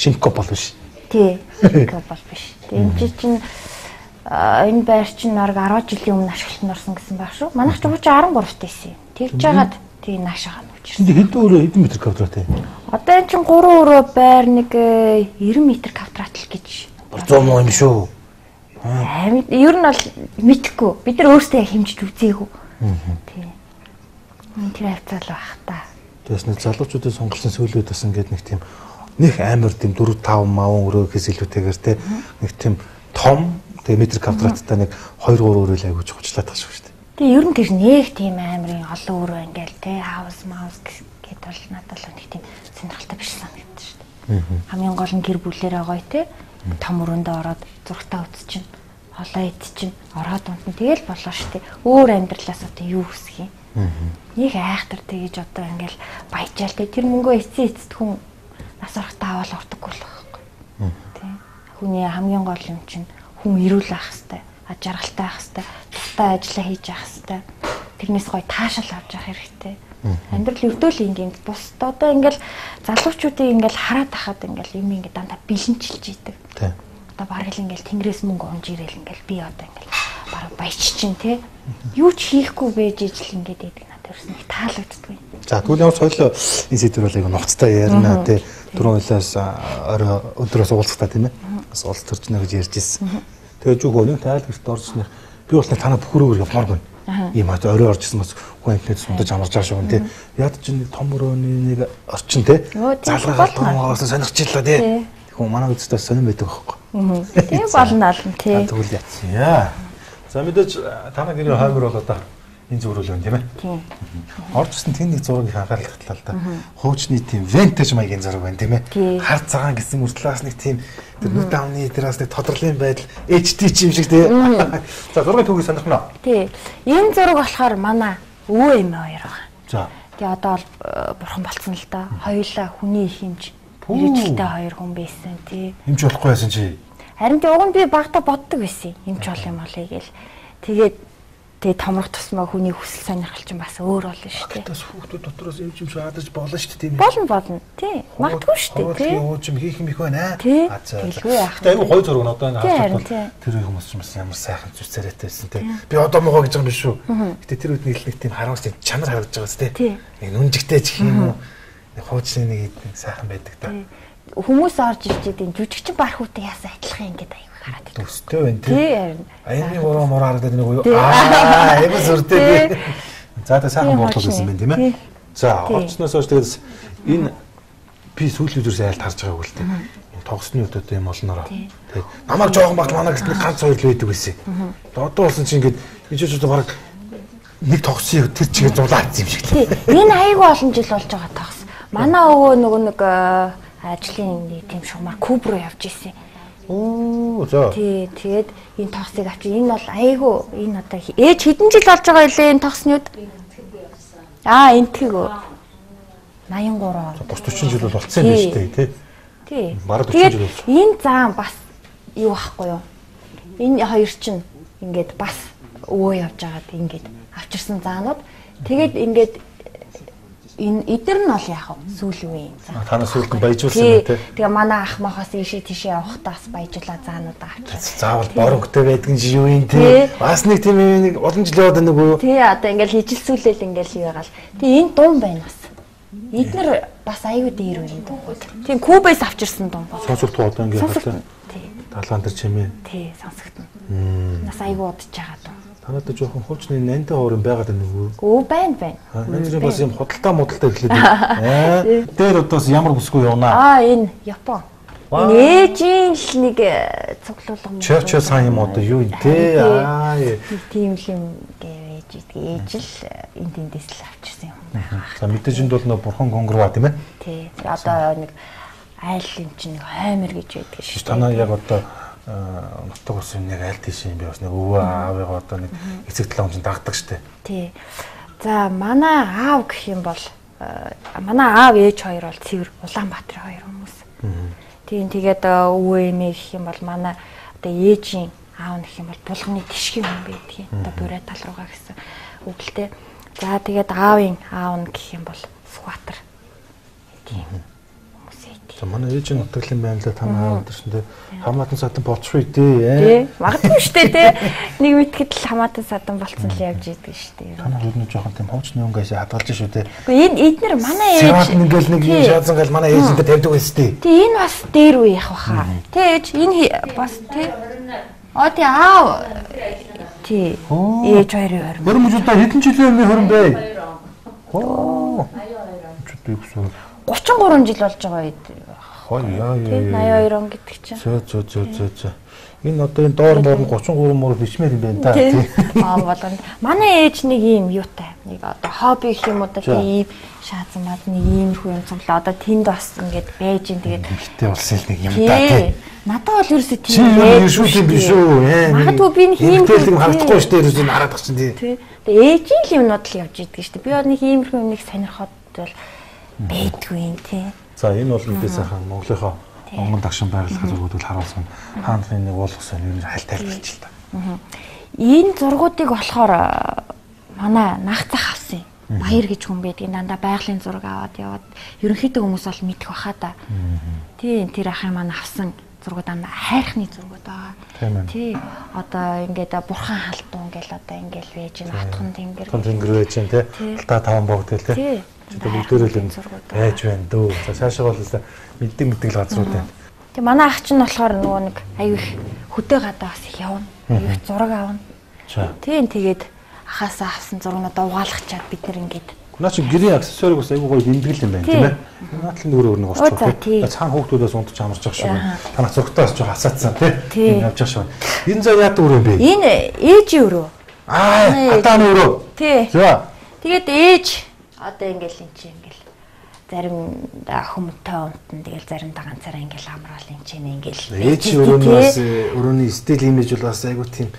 шинко бол биш. Тий. Шинко бол биш. Тэгээд чинь энэ байр чинь баг 10 жилийн өмнө ашиглалтанд орсон гэсэн байх шүү. Манайх ч уучи 13 тайсэн. Тэгж жагаад тий наашаага нүчирсэн. Хэдэн өрөө хэдэн метр квадраттай? Одоо энэ чинь 3 өрөө байр нэг 90 м квадратл гэж. 100 муу юм шүү. Ер нь бол мэдхгүй. Бид нар өөрсдөө хэмжиж үзээгүй. Тий. Тэр хавцаал байх та. Тэгээс нэг залуучуудын сонголсон сөүлүүд бас ингээд нэг тийм нэг амар тийм 4-5 маван өрөөхөөс илүүтэйгээр те нэг тийм том тэгээ метр квадраттай нэг 2-3 өрөөл айгууж хучлаад таш шүү дээ. Тэгээ ер нь тэр нэг тийм амарын олон өрөө ингээл те хаус маус гэд бол надад л нэг тийм сонирхолтой биш санагдаж шүү дээ. Хамгийн гол нь гэр бүлээрээ гоё те том өрөөндөө ороод зургтаа үзчихин холоо идчихин ороод унтна тэгэл болоо шүү дээ. Өөр амьдралаас одоо юу хүсэх юм? Нэг айхтар тэгэж одоо ингээл баяжаал те тэр мөнгөө эцэст хүн нас орохтаа аваад урдаггүй л байхгүй. Тийм. Хүний хамгийн гол юм чинь хүн эрүүл байх хэвээр, жаргалтай байх хэвээр, тустай ажиллаа хийж явах хэвээр. Тэрнээс гоё таашаал авч явах хэрэгтэй. Амьдрал өрдөөл ингээм бус одоо ингээл залуучуудыг ингээл хараад тахад ингээл юм ингээд дандаа бэлэнчилж идэг. Тийм. Одоо бараг л ингээл тэнгэрээс мөнгө унж ирээл ингээл би одоо ингээл бараг баяч чинь те юу ч хийхгүй байж ижил ингээд идэг надад ерөөс нэг таалагддаггүй. За тэгвэл ямар соёлоо энэ сэдвэр бол айгүй нухацтай ярина тий. Дөрөв ойлоос орой өдрөөс уулзахтаа тийм ээ. Бас уулз төрчнө гэж ярьж ирсэн. Тэгээд юу гоо нэг тайлбарт орсныг би бол нэг танаа бүхрөөр явмааргүй. Ийм хат орой орж исэн бас хүн амтнууд сундаж амарч байгаа шүү тий. Яд ч нэг том өрөөний нэг орчин тий. Залгагаал тоомоос сонирхчихлаа тий. Хүн манай үзтээ сонирн байдаг байхгүй. Тийм болно ална тий. Тэгвэл яа. За мэдээж танаа гэрийн хоймор бол одоо энэ зөрүүл байна тийм ээ. Тийм. Орж ирсэн тийм нэг зургийг анхаарал татлаа л да. Хуучны тийм vintage маягийн зураг байна тийм ээ. Хар цагаан гэсэн мөртлөөс нэг тийм тэр нүд амны тэрээс нэг тодрлын байдал HD ч юм шиг тийм. За зургийн төгөөг сонирхно. Тий. Энэ зураг болохоор манай өвөө эмээ хоёр байгаа. За. Тэгээ одоо бол бурхан болцсон л да. Хоёулаа хүний хэмж мэрэгчлээ хоёр хүн байсан тий. Хэмж болохгүй байсан чи. Харин тий уг нь би багтаа боддог байсан. Хэмж бол юм болъё гээл. Тэгээд тэгээ томрох тусмаа хүний хүсэл сонирхол чинь бас өөр болно шүү дээ. Бас хүүхдүүд дотроос юм ч шаадаж болно шүү дээ тийм ээ. Болно. Тий. Магадгүй шүү дээ тий. Юу ч юм хийх юм их байна. Тэгэлгүй яах. Тэгээ айгүй гой зураг нь одоо ингэ харж байна. Тэр их хүмүүс ч бас ямар сайхан зүс царайтай байсан тий. Би одоо могоо гэж байгаа юм биш шүү. Гэтэ тэр үед нэг тийм харамс тийм чанар харагдаж байгаа зү тий. Нэг нүнжигтэй ч юм уу. Нэг хуучны нэг сайхан байдаг та. Хүмүүс орж ирж идэв жүжигчин бархуутай яасан адилхан ингэж аяг хараад байдаг. Төстэй байна тий. Аяны мураа харагдаад нэг юу. Айгу зүртэй. За та сайхан бодлоо гэсэн байна тийм ээ. За орчноос хойш тэгээд энэ би сүүлийн үеэрс айлт харж байгааг л тий. Энэ тогсны үед одоо юм олнороо. Тий. Намайг жоохон багт манай гэлт ганц хоёр л байдаг байсан. Одоо болсон чинь ингэж ижиж одоо баг нэг тогсыг тэр чигээр зулаад юм шиг тий. Энэ айгу олон жил болж байгаа тогс. Манай өвөө нөгөө нэг ажлын нэг тийм шугамар Куб руу явж ирсэн. Оо за. Тий, тэгээд энэ тогсыг авчи. Энэ бол айгүй энэ одоо ээж хэдэн жил болж байгаа илээ энэ тогснууд? Энтгэг. 83. 30 жил бол болцсон юм биш үү тий? Тий. Бараг 40 жил болж. Энэ заан бас юу ахгүй юу? Энэ хоёр чинь ингээд бас өвөө явж байгаад ингээд авчирсан заанууд. Тэгээд ингээд энэ эдгээр нь бол яах вэ? Сүүлийн үеийн заа. Танаа сүүлд нь баяжуулсан юм тий. Тэгээ манай ах махаас ийшээ тийшээ явахдаа бас баяжуулаад заануудаа авчихсан. Заавал боронхтой байдаг нь юу юм тий. Бас нэг тийм нэг олон жил яваад нэг үү? Тий, одоо ингээл хижилсүүлэл ингээл юу ягаал. Тэгээ энэ дум байна бас. Эднэр бас аюу дээр үеийн дунгууд. Тийм Кубээс авчирсан дум. Сонсогдох одоо ингээд хатаа. Тий. Талаан дээр чимээ. Тий, сонсогдно. Нас аюу удаж байгаа дум. Танад жоохон хуучны нантай хоорон байгаад байна уу? Өө байна. Энэ бас юм худалдаа модалтай эхлээд байна. Дээр одоос ямар бүсгүй явнаа? Энэ Япон. Энэ ээжийн л нэг цуглуулга. Чөч сайн юм одоо юу юм те? Тийм юм гэж ээж л энэ тэндээс л авчирсан юм байна. За мэдээж энд бол нөө бурхан гонгорва тийм ээ? Тий. Одоо нэг айл юм чинь нэг хаймар гэж байдаг шүү. Танаа яг одоо нутаг ус юм яг аль тийш юм би бас нэг өвөө аавыгаа одоо нэг эцэг талаа хүн дагдаг штэ. Тий. За манай аав гэх юм бол манай аав ээж хоёр бол цэвэр Улаанбаатарын хоёр хүмүүс. Тийм тэгээд өвөө эмээ гэх юм бол манай одоо ээжийн аав нэх юм бол булганы тишгийн хүн байдгийг одоо бурай тал руугаа гэсэн үгэлтэй. За тэгээд аавын аав нь гэх юм бол скватер. Тийм. За манай ээж нь нутаглын байна л та наа өдөрсөн те хамаатан садан болчихгүй дээ. Магадгүй шүү дээ те. Нэг мэтгэд л хамаатан садан болцсон л явж идэг шүү дээ. Танаа hodно жоохон тийм хуучны өнгөөс хадгалж шүү дээ. Гэхдээ эднэр манай ээж ингээл нэг шаазан гал манай ээжинтэй тавьдаг байсан дээ. Тий энэ бас дээр үе явах баха. Тэ ээж энэ бас тий. Тий аав. Тий. Ээж хоёрын хорин. Хөрмөжүүдээ хэдэн жилийн өмнө хорин бэ? Оо. Чүтээ гэсэн. 33 жил болж байгаа үед. Яа. 82 он гэдэг чинь. За. Энэ одоо энэ доор мөр 33 мөр бичмээр юм байна та. Болгоно. Манай ээж нэг юм юутай. Нэг одоо хобби гэх юм уу да тийм шаазан мад нэг иймэрхүү юм цуглаа. Одоо тэнд бас ингээд байж ин тэгээд ихтэй улсын нэг юм да тий. Надад бол ерөөсөө тийм байж шүү биш үү. Магадгүй би нэг ийм юм хардахгүй шүү дээ ерөөсөө хараад байгаа чинь тий. Тэгээд ээжийн л юмнууд л явж идэг шүү дээ. Би нэг иймэрхүү юмыг сонирхоод бол байдгүй юм тий. За энэ бол мэдээ сайхан Монголынхоо Монгол дагшин байгалийн зургуудыг харуулсан хаанхны нэг уулгасан юм хальт тайлбарч л та. Энэ зургуудыг болохоор манай нах цах авсан. Баяр гэж хүн байдаг. Дандаа байгалийн зураг аваад яваад ерөнхийдөө хүмүүс бол мэдэх баха та. Тийм тэр ахын маань авсан зургууд хайрхны зургууд байгаа. Тий. Одоо ингээд бурхан халтуу ингээл одоо ингээл вэж ин хатхан тэнгэр. Тэнгэр вэж ин тий. Алтаа таван богд тий. Бүгдээрээ л байж байна дөө. За цаашаа бол мэддэг газрууд байна. Тэг манай ах чинь болохоор нөгөө нэг аюу их хөдөө гадаа бас их явна. Аюу их зураг авна. Тийм тэгээд ахаасаа авсан зургуудаа угаалгачаад бид нэр ингээд. Наа чи гэрийн аксессуарыг бас аюу гоё бэмтгэл юм байна тийм ээ. Наадлын нөрөөр нэг орчих. Цаана хүүхдүүдээс унтж амарч байгаа шүү. Танах зургтаас жоо хасаацсан тийм явж байгаа шүү. Энэ заа яадаг өрөө юм бэ? Энэ ээжийн өрөө. Атааны өрөө. Тий. За. Тэгээд ээж одоо ингээл эн чинь ингээл заримдаа хүмүүнтэй унтан тэгэл заримдаа ганцаараа ингээл амраал эн чинь ингээл ээж өрөөнөөс өрөөний стил имиж бол бас айгу тийм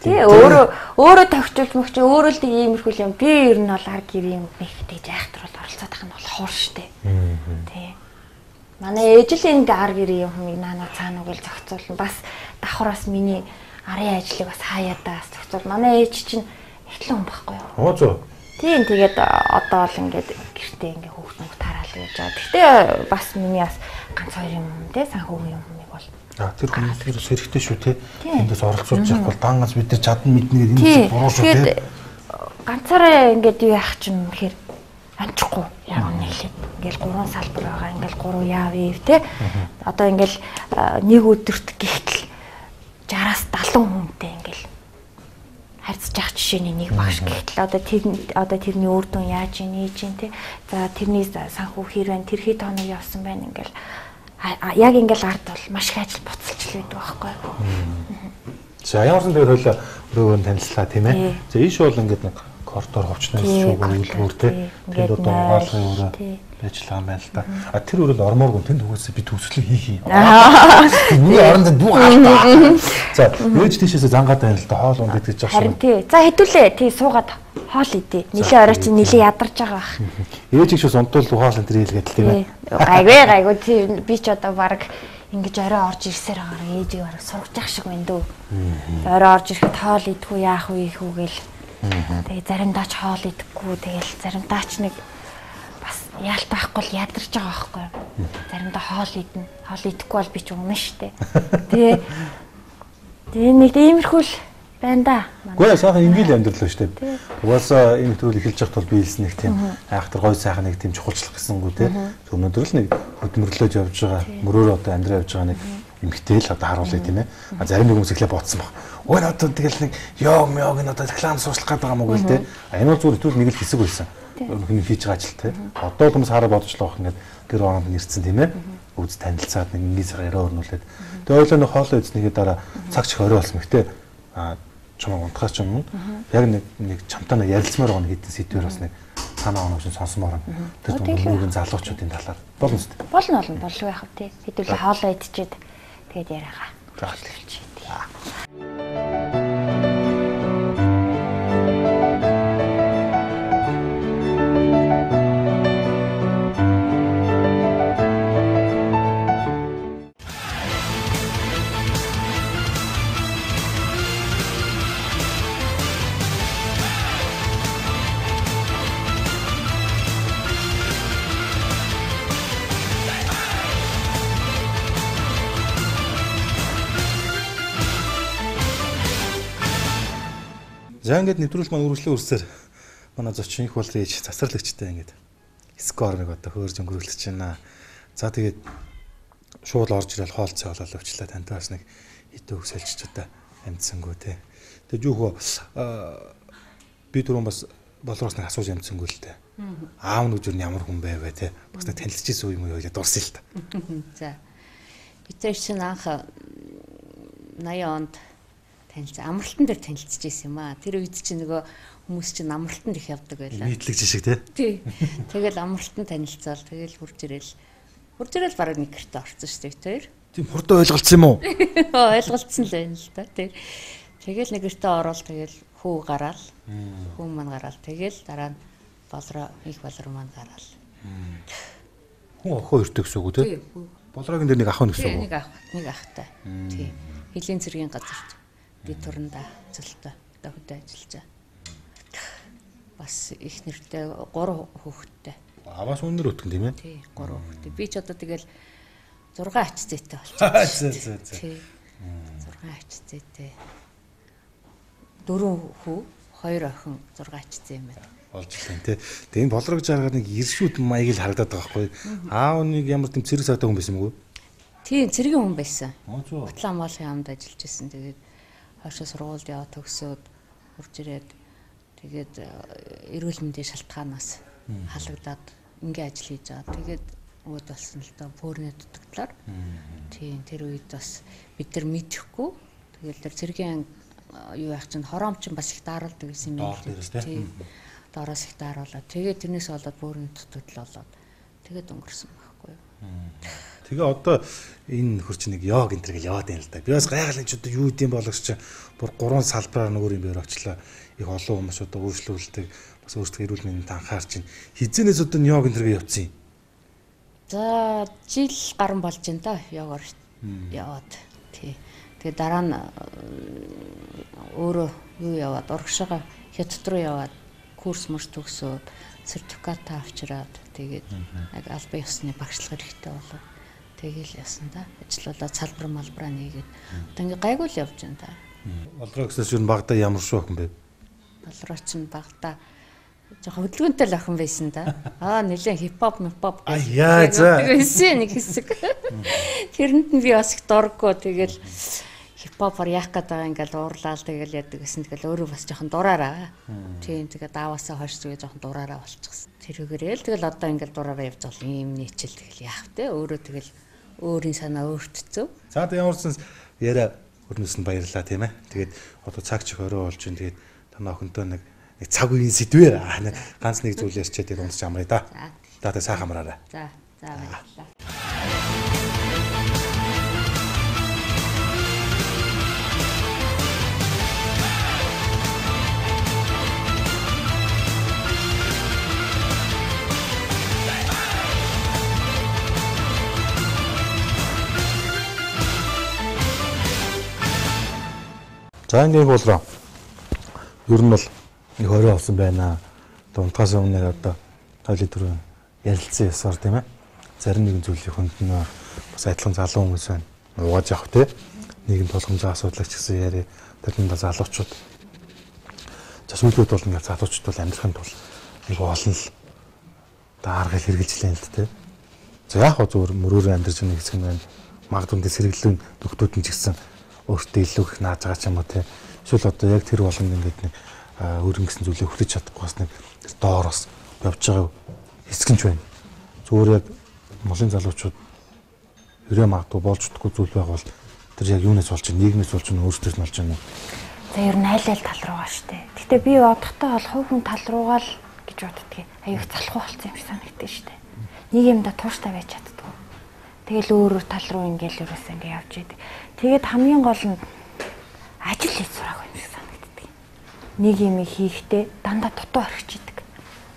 тий өөрөө тогтчулж мөгч өөрөө л иймэрхүү юм би ер нь бол ар гэр юм их тэгж айхтар бол оролцоод тах нь бол хоор штэ тий манай ээж л энэ ар гэр юм хүмүүс наанаа цаана үгэл зохицуулна бас давхраас миний арын ажлыг бас хаяадаа зохицуул манай ээж чинь ихтлэн хүн байхгүй юу оо зөө тийм тэгээд одоо л ингээд гэртээ ингээ хүүхдүүд тараал гэж байгаа. Гэхдээ бас миний бас ганц хоёр юм те санхүүгийн юм бол. Тэр хүмүүс хэрэгтэй шүү те. Эндээс оролцуулж явахгүй дан ганц бид нар чадна мэднээр энэ буруу шүү те. Ганцаараа ингээд юу яах чинь үнэхээр амжихгүй яг нэглээд ингээл 3 салбар байгаа. Ингээл 3 яавь те. Одоо ингээл нэг өдөрт гихтэл 60-аас 70 хүнтэй ингээл харьцаж явах жишээний нэг багш гэхтэл одоо тэрний үр дүн яаж ийнэ тий. За тэрний санхүү хэр байна тэр хэд хоног явсан байна ингээл яг ингээл ард бол маш их ажил буцалж л байдаг байхгүй юу. За ямарсан дээр хойлоо өрөөгөө танилцлаа тийм ээ. За ийш бол ингээд нэг коридор хувцнаас шүүг үйлдвэр тий. Тэр одоо угаалгын өрөө байж байгаа юм байна л да. Тэр өрөөнд ормооргүй тэнд үгээс би төвслэг хийх юм. Миний оронд дүү хаалтаа. За ээж тийшээс зангаад байна л да хоол унд гэж байгаа юм. Харин тий. За хэдүүлээ тий суугаад хоол идэ. Нилээ орой чи нилээ ядарч байгаа бах. Ээж ч бас унтвал хоол энэ хэлгээд л тийм ээ. Гайгүй тий би ч одоо баг ингэж орой орж ирсээр байгаа ээжийг бараг сургаж явах шиг байна дөө. Орой орж ирэхэд хоол идэхгүй яах вэ гэл. Тэгээ заримдаа ч хоол идэхгүй тэгэл заримдаа ч нэг бас яалт байхгүй л ядарч байгаа байхгүй юу. Заримдаа хоол идэнэ. Хоол идэхгүй бол би ч өмнө штэ. Тэгээ нэг иймэрхүү л байна да. Гэхдээ сайхан ингээл амьдрал штэ. Угаасаа энэ төрөл эхэлж явахд бол би хэлсэн нэг тийм айхтар гой сайхан нэг тийм чухалчлах гэсэнгүү те. Өнөөдөр л нэг хөдөлмөрлөж явж байгаа мөрөөр одоо амьдраа явж байгаа нэг эмгтэй л одоо харуулъя тийм ээ. Зарим хүмүүс ихлэ бодсон баг. Өө одоо тэгэл нэг ёг энэ одоо реклам суушлах гэдэг юм уу гэл те. Энэ бол зүгээр итгэл нэг л хэсэг байсан. Хүн хийж байгаа ажил те. Одоо хүмүүс хараа бодчихлоо бах ингээд гэр оронд нэрсэн тийм ээ. Үз танилцаад нэг ингээ сар яриа өрнүүлээд. Тэгээ ойлоо нэг хоолой эзнийхээ дараа цаг чих орой болсон мэгтэй. Чамаа унтахаас ч юм уу. Яг нэг чамтаа ярилцмаар байгаа нэг хэдэн сэдвэр бас нэг санаа оноо шиг сонсомоор. Тэр дундуугийн залуучуудын талаар болно шүү дээ. Болно болов яах вэ? Хэдүүлээ хоолой идчихэд тэгээд яриагаа. За хэлчих. За ингээд нэвтрүүлэх маань үргэлжлэн үрсээр манай зочин их бол ээж засварлагчтай ингээд скорыг одоо хөөрж өнгөрүүлж байна. За тэгээд шууд орж ирэл хоолцоо болол өвчлээ танд бас нэг хитэ өгсөлч одоо амьдсангүй те. Тэгээд юу би түрүүн бас болроос нэг асууж амьдсангүй л те. Аав нь үгүй ямар хүн байвэ те. Бас нэг танилцж исэн юм уу гэж дурсан л та. За. Бид чинь анх 80 онд амралтан дээр танилцж байсан юм аа. Тэр үед чинь нөгөө хүмүүс чинь амралтанд их явдаг байлаа. Нийтлэг жишг тий. Тэгэл амралтанд танилцаал тэгэл хурж ирэл бараг нэг гэртээ орсон шүү дээ тэр. Тийм хурдан ойлголцсон юм уу? Ойлголцсон л байна л да тий. Тэгэл нэг гэртээ ороод тэгэл хүү гараал. Хүү маань гараал. Тэгэл дараа нь их болроо маань гараал. Хүү охоо өртөө гэсэн үг үү тий? Болрогийн дээр нэг ах нэгсэн үг. Нэг ахтай. Тий. Хилийн цэргийн газарт би туранда цэлтэй хөдөө ажиллаж байгаа. Бас их нэртэй 3 хүүхэдтэй. Аваас өндөр өтгөн тийм ээ? Тий, 3 хүүхэдтэй. Би ч одоо тэгэл 6 ач зээтэй болчихсон. Тий. 6 ач зээтэй. 4 хүү, 2 охин 6 ач зээ юм байна. Болж байна тий. Тэгээ энэ болрог жаагаар нэг иршүүд маяг л харагдаад байгаа байхгүй. Аав нэг ямар тийм цэрэг саатай хүн байсан юм уу? Тий, цэргийн хүн байсан. Батлан моолын хамт ажиллаж байсан. Тэгээд хойшоо сургуульд яваад төгсөөд урж ирээд тэгээд эрүүл мэндийн шалтгаанаас халагдаад ингээ ажил хийж байгаа. Тэгээд өөд болсон л доо бөөрийн дутагдлаар. Тийм тэр үед бас бид нар мэдэхгүй. Тэгээд тэр цэргийн юу яах чинь хороомч бас их дааруулдаг гэсэн юм байна. Тийм. Доороос их дааруулаад тэгээд тэрнээс болоод бөөрийн дутагдал болоод тэгээд өнгөрсөн байхгүй юу. Тэгээ одоо энэ хурц нэг йог энэ төр яваад байна л да. Би бас гайхал энэ ч одоо юу гэдэм болгоч бүр 3 салбараар нөгөө юм бээр очлоо. Их олон хүмүүс одоо өөрчлөлтөд бас өөрсдөө эрүүл мэндийн анхаарч байна. Хизэнээс одоо йог энэ төр явцсан юм. За жил гарan болж байна да йогоор яваад. Тий. Тэгээ дараа нь өөрөө юу яваад урагшаага хятад руу яваад курс мөрс төгсөөд сертификат авчираад тэгээд яг албан ёсны багшлах хэрэгтэй болоо. Тэгээл ясан да. Ажиллуулаад салбар малбараа нэгээд одоо ингээ гайгүй л явж байна да. Болроо гэсээс юу багада ямар шүү охин бэ? Болроо ч багада жоохон хөдөлгөөнтэй л охин байсан да. Нэлээ хипхоп яа за. Байсан нэг хэсэг. Тэрэнд нь би бас их дурггүй тэгэл хипхопор яах гээд байгаа ингээл уурлаал тэгэл яадаг гэсэн тэгэл өөрөө бас жоохон дураараа. Тийм тэгээд ааваасаа хойш зүгээр жоохон дураараа болчихсон. Тэрүүгээрээ л тэгэл одоо ингээл дураараа явж байгаа юм нийчил тэгэл яах вэ? Өөрөө тэгэл өөрийн санаа өөртцөө. За тэг ямарсан яриа өрнөс нь баярлаа тийм ээ. Тэгээд одоо цаг чих орой болж байна. Тэгээд танаа охинтой нэг цаг үеийн сэдвээр ганц нэг зүйл ярьчаад тэгээд унсч амраа да. За тэг сайхан амраарай. За баярлалаа. За ингээд болроо. Ер нь бол нэг хорой болсон байна. Одоо унтахаас өмнө одоо тойлог түрүү ярилцсан ясаар тийм ээ. Зарим нэгэн зүйлийн хүнд нь бас адилхан залуу хүмүүс байна. Угааж явах тийм. Нийгэм тулгамжийн асуудлагч гэсэн яриа. Тэрэнд бас залуучууд. За сүүлүүд бол ингээд залуучууд бол амьдрахын тулд нэг олон л дааргал хэрэгжилээ л тийм. За яг хөө зөвөр мөрөөрөө амьдарч байгаа хэсэг нь байна. Магадгүй сэргэлэн нөхдүүд нь ч гэсэн өөртөө илүү их нааж байгаа ч юм уу те. Эсвэл одоо яг тэр болгонд ингээд нэг өрөнгөсөн зүйлээ хүлээж чадахгүй бас нэг доороос явж байгаа хэсэг нь ч байна. Зүгээр яг Монголын залуучууд өрөө магадгүй болж чадахгүй зүйл байвал тэр яг юунаас болж байна? Нийгмээс болж байна, өөрсдөөс нь болж байна. За ер нь айл тал руугаа штэ. Гэтэ би бодохдоо бол хувь хүн тал руугаа л гэж боддгийг. Аюух залхуу болсон юм шиг санагддаг штэ. Нийгэмдээ тууштай байж чаддгүй. Тэгэл өөр тал руу ингээл ерөөсөө ингээ явж идэг. Тэгээд хамгийн гол нь ажил хийж сурах юм шиг санагддаг. Нэг юм хийхдээ дандаа дутуу орхиж идэг.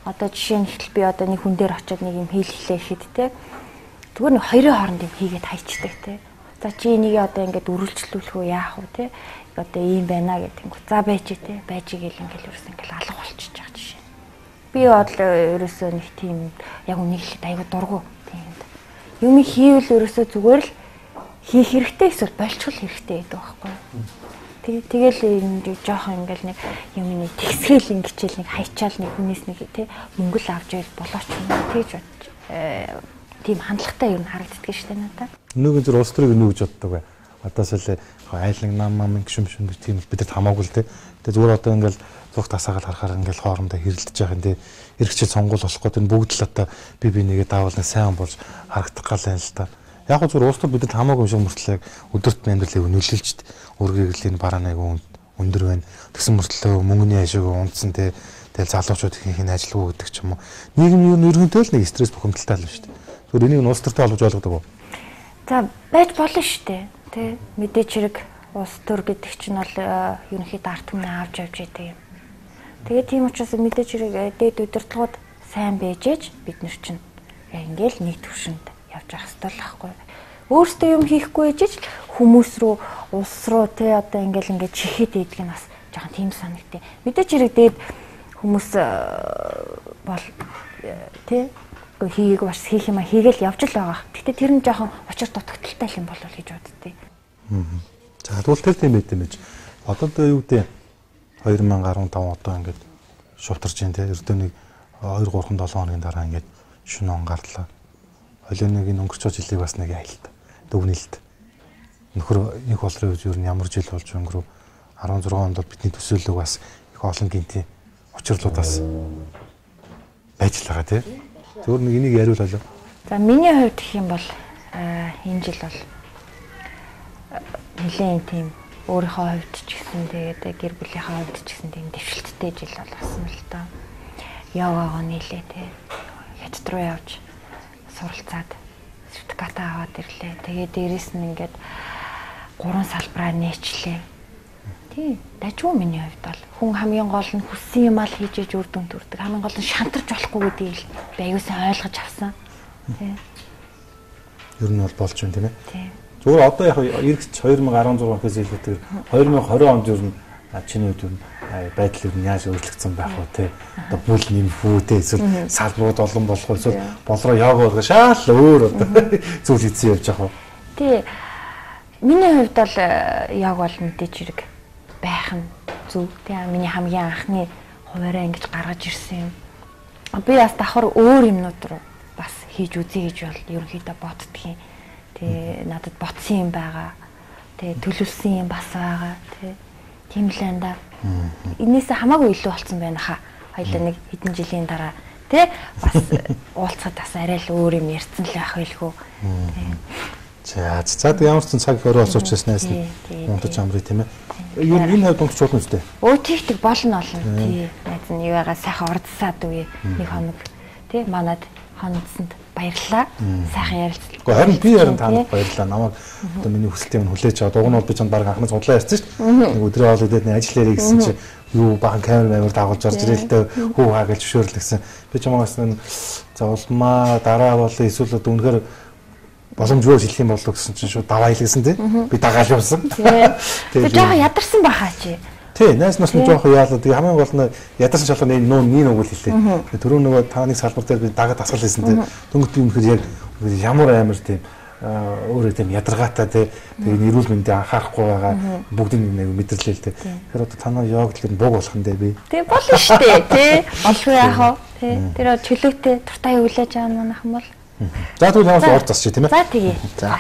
Одоо жишээ нь ихтэл би одоо нэг хүн дээр очиод нэг юм хийлгэлээ ихэд те. Зүгээр нэг хоёрын хооронд юм хийгээд хайчдаг те. За чи энийг одоо ингээд үргэлжлүүлэх үү яах вэ те. Одоо ийм байна гэдэг. За байж те. Байж игээл ингээл ерөөсөө ингээл алга болчихж байгаа жишээ. Би бол ерөөсөө нэг тийм яг үнэхээр айгу дургу тийм. Юм хийвэл ерөөсөө зүгээр л хийх хэрэгтэй эсвэл болчихвол хэрэгтэй гэдэг байхгүй. Тэгэл энэ жоохон ингээл нэг юм нэг тэгсгэл ингэчээл нэг хайчаал нэг хүнээс нэг тий мөнгө л авч ийл болооч юм тэгж бодож тийм хандлагатай юм харагддаг шүү дээ надад. Нүгэн зүр улс төрийг нүгж боддог бай. Одоо сэлээ айлан нам гişүм гэж тийм бидэд хамаагүй л тий. Тэгээ зүгээр одоо ингээл зүг тасаагаал харахаар ингээл хоорондоо хэрэлдэж байгаа юм тий. Иргэчил сонгуул болохгүй энэ бүгд л одоо би нэгээ даавал сайн болж харагдах гал юм л та. Яг зүгээр улс төр бидэд хамаагүй юм шиг мөртлөө өдөрт амьдралыг нөлөөлж өргөглөлийн барааныг өндөр байна. Тэгсэн мөртлөө мөнгөний ашиг унтсан тий. Тэгэл залуучууд ихэнх нь ажилгүй гэдэг ч юм уу. Нийгэм юу ерөнхийдөө л нэг стресс бухимдалтай л байна шүү дээ. Зүгээр энийг улс төртэй холбож ойлгодог уу? За байж болно шүү дээ. Тэ мэдээч хэрэг улс төр гэдэг чинь бол ерөнхийдөө ард түмний авч явж идэг юм. Тэгээд тийм учраас мэдээч хэрэг дээд удирдлагууд сайн байж ээж бид нар чинь ингээл нэг төвшөнд явж явах хэрэгтэй л байхгүй. Өөрсдөө юм хийхгүй ээж хүмүүс рүү улс руу тэ одоо ингээд чихээд идэх нь бас жоохон тийм санагдтыг. Мэдээч хэрэг дээд хүмүүс бол тэ хийгээг бас хийх юм хийгээл явж л байгаа. Гэхдээ тэр нь жоохон учир дутагдaltaй юм болов гэж боддتي. За тэгвэл тэр тийм байт юм байж. Одоо юу гэдэг 2015 одоо ингээд шуутарч जैन те эрдэнэ 2-3-7 хоногийн дараа ингээд шөнө он гарлаа. Холионыг өнгөрч жилийг бас нэг айлт. Дүгнэлт. Нөхөр их болрын үед юу ямар жил болж өнгөрөв 16 онд бидний төсөөлөг бас их олон гинти учирлуудаас байж л байгаа те. Зөвхөн нэг энийг яриул болоо. За миний хувьд гэх юм бол энэ жил бол нэлээд тийм өөрийнхөө хувьд ч гэсэн тэгээд гэр бүлийнхээ хувьд ч гэсэн тийм дэвшилттэй жил болсон л доо. Яваагаа нийлээ те. Хятад руу явж суралцаад сертификат аваад ирлээ. Тэгээд дээрэс нь ингээд 3 салбараа нээчлээ. Тийм. Дажгүй миний хувьд бол хүн хамгийн гол нь хүссэн юм ал хийж үр дүн төрдөг. Хамгийн гол нь шантарч болохгүй гэдгийг би аюулсан ойлгож авсан. Тийм. Ер нь бол болж байна тийм ээ. Тийм. Зүгээр одоо яг эргэц 2016-аас илүүтэйгээр 2020 онд ер нь чиний үед байдал ер нь яаж өөрчлөгдсөн байх вэ те. Одоо бүл нэмхүү те эсвэл салбарууд олон болох эсвэл болроо яагаад урах шаал өөр одоо зүйл хийсэн явж байгаа. Тий. Миний хувьд бол яг бол мэдээч хэрэг байх нь зөв. Тэгээ миний хамгийн анхны хуваараа ингэж гаргаж ирсэн юм. Би бас давхар өөр юмнууд руу бас хийж үзье гэж бол ерөнхийдөө боддгийн. Тэгээ надад ботсон юм байгаа. Тэгээ төлөвлөсөн юм бас байгаа. Тийм л энэ да. Энээсээ хамаагүй илүү болцсон байна хаа. Хоёлаа нэг хэдэн жилийн дараа тий бас уулзахад бас арай л өөр юм ярьсан л байх байлгүй. За тэгээ ямар ч цаг орой олж учраас найс нь унтаж амрыг тийм ээ. Юу энэ хувьд унтж болно үстэй. Тийх болно тий. Найз нь юу ягаа сайхан урдсаад үе нэг хоног тий манад хонцсонд баярлалаа. Сайхан ярилцлаа. Гэхдээ харин би харин танд баярлалаа. Намайг одоо миний хүсэлтийг нь хүлээж аваад уг нь бол би чанд баг анхнаас удлаа ярьсан шүү дээ. Нэг өдрөө ол идээд ажил ярих гэсэн чинь юу бахан камер дагуулж орж ирэл тэ хүү хаа гэж зөвшөөрлөгсөн. Би чамаас нь за улмаа дараа бол эсвэл үнэхээр боломжгүй хэлэх юм болов гэсэн чинь шууд даваа хэлсэн тий. Би дагаал явсан. Тэгээ жоохон ядарсан бахаа чи. Тий, найс нас нь жоохон яалаа. Тэгээ хамгийн гол нь ядарсан шалганы нүүн үгэл хэллээ. Тэгээ түрүү нөгөө тааны салбар дээр би дагаад тасгал хийсэн тий. Дөнгөж би үнэхээр яг ямар амар тийм өөрөө тийм ядаргаатай тий. Тэгээ нэрүүл мэндэ анхаарахгүй байгаа бүгдийн нэг мэдэрлээ л тий. Тэгэхээр одоо танаа яг л бог болох нь дээ би. Тий болно шүү дээ тий. Олгүй яах вэ? Тий. Тэр чөлөөтэй туртаа хүлээж авах манайхан бол. За тэгвэл хамаас орж засчих тийм ээ. За тэгье. За.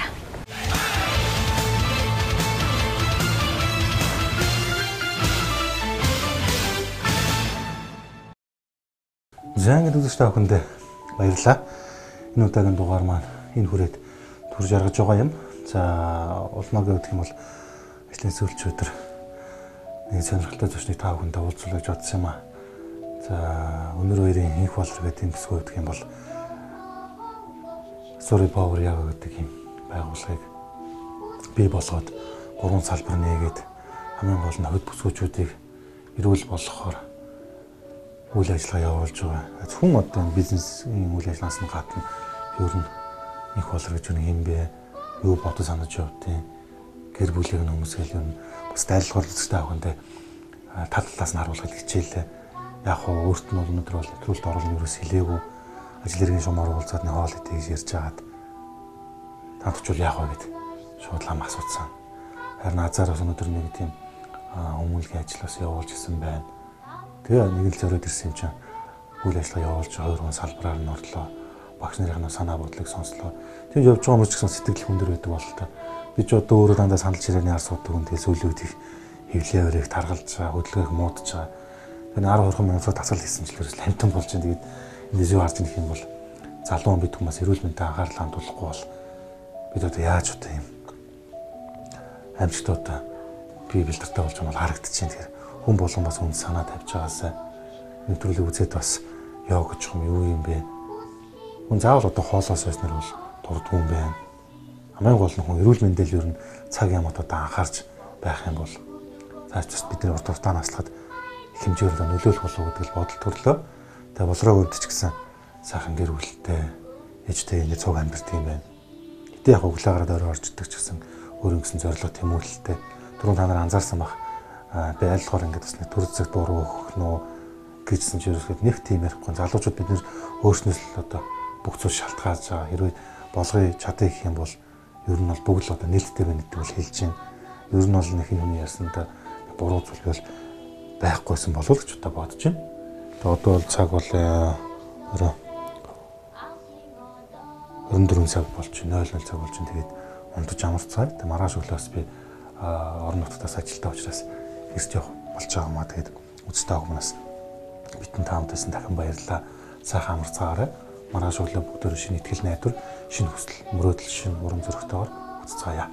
Зангид үзэгчтэй охиндээ баярлалаа. Энэ удаагийн дугаар маань энэ хүрээд төрж яргаж байгаа юм. За улмаагийн гэх юм бол ажлын сүүлч өдөр нэг сонирхолтой зочныг та бүхэндээ уулзуулж бодсон юм аа. За өнөр хоёрын инх болор гэдэг энэ бүсгүй гэх юм бол Story Power яг гэдэг юм байгууллагыг бий болгоод 3 салбар нээгээд хамгийн гол нь хөд бүсгүүчүүдийг эрүүл болгохоор үйл ажиллагаа явуулж байгаа. Хүн одоо бизнесийн үйл ажиллагаанаас нь гадна ер нь их болор гэж юм бэ? Юу бодож санаж явдیں۔ Гэр бүлийн хүмүүсгээл ер нь бас дайралгаар үзэгтэй авахынтай тал талаас нь харуулах хичээлээ. Яг хоо өөрт нь өнөөдөр бол нэвтрүүлэлт оруулах юус хэлээгүй. Ажил хэргийн шумаар уулзаад нэг хоол идэх гэж ярьж хагаад тантч бол яах вэ гэд шууд лам асуусан. Харин азараас өнөөдөр нэг тийм өмүүлгийн ажлаас явуулж исэн байна. Тэгээ нэг л зориод ирсэн юм чинь үйл ажиллагаа явуулж байгаа 2 хүн салбараар нь орлоо. Багш нарын санаа бодлыг сонслоо. Тэгээд явж байгаа хүмүүс ч гэсэн сэтгэл хүндэр байдаг бол та. Би ч одоо өөрөө дандаа санал чирээний асуудаг юм. Тэгээд сүүлийн үед их хөвлөө өрөөх таргалж байгаа, хөдөлгөөх муудаж байгаа. Тэгээд 10 мянган сая тасал хийсэн ч л ерөөс амтан болж байна. Тэгээд эндээс юу харж ирэх юм бол залуу бид хүмүүс эрүүл мэндэд анхаарал хандуулахгүй бол бид одоо яаж одоо юм амжилттай бие бэлтэртэй болж байгаа нь харагдчихээн. Тэгэхээр хүн болгон бас үнд санаа тавьж байгаасаа нэвтрүүлэг үзээд бас яа гэж юм юм бэ? Хүн заавал одоо хоолоос байснаар бол дурдгүй юм байна. Хамгийн гол нь хүн эрүүл мэндэл ер нь цаг ямагт одоо анхаарч байх юм бол цааш бидний урт хугацаанд наслахад их хэмжээр нөлөөлөх болов уу гэдэг бодол төрлөө. Тэгээ болроо өрдөж гисэн сайхан гэр бүлтэй ээжтэй ингэ цуг амьдэрдэг юм байна. Гэтэ яг өглөөгаараа орой орждаг ч гэсэн өөр ингэсэн зорилго тэмүүлэлтэй. Түрүүн та нар анзаарсан бах би айлхоор ингэ бас нэг төр зэг буруу өгөх нөө гэжсэн ч ерөөсөд нэг тийм ярихгүй. Залуучууд бид нэр өөрснөөс л одоо бүх зүйл шалтгаалж байгаа. Хэрвээ болгоё чадъя гэх юм бол ер нь бол бүгд л одоо нээлттэй байна гэдэг бол хэлж байна. Ер нь бол нэг хүний ярьсандаа буруу зүйл бол байхгүйсэн болов уу гэж одоо бодож байна. Тэгээ одоо бол цаг бол орой 24 цаг болж байна. 00 цаг болж байна. Тэгээд унтаж амарцгаая. Тэгээ маргааш өглөөс би орон нутгаас ажилдаа учраас ирж явах болж байгаа юм аа. Тэгээд үзтэй хүмүүст битэн таамтайсан дахин баярлалаа. Сайхан амарцгаарай. Маргааш өглөө бүгдөө шинэ итгэл найдвар, шинэ хүсэл, мөрөөдөл, шинэ урам зоригтойгоор уулзцаая.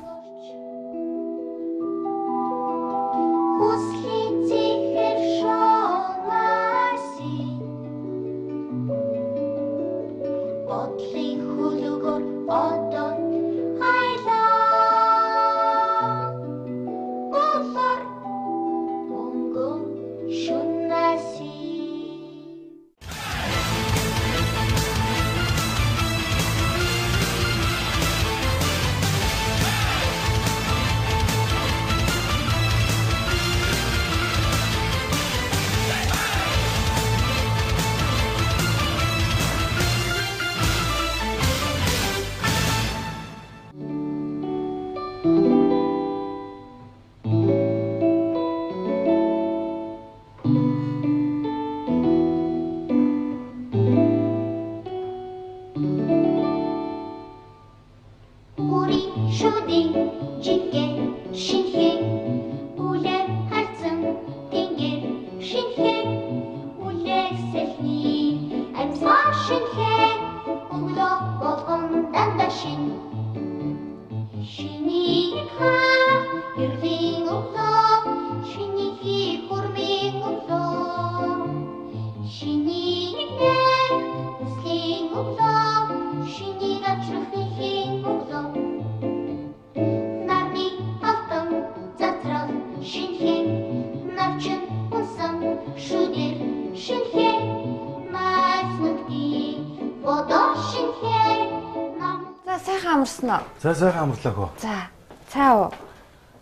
За сайхан амарлаа хөө. За. Цаа уу.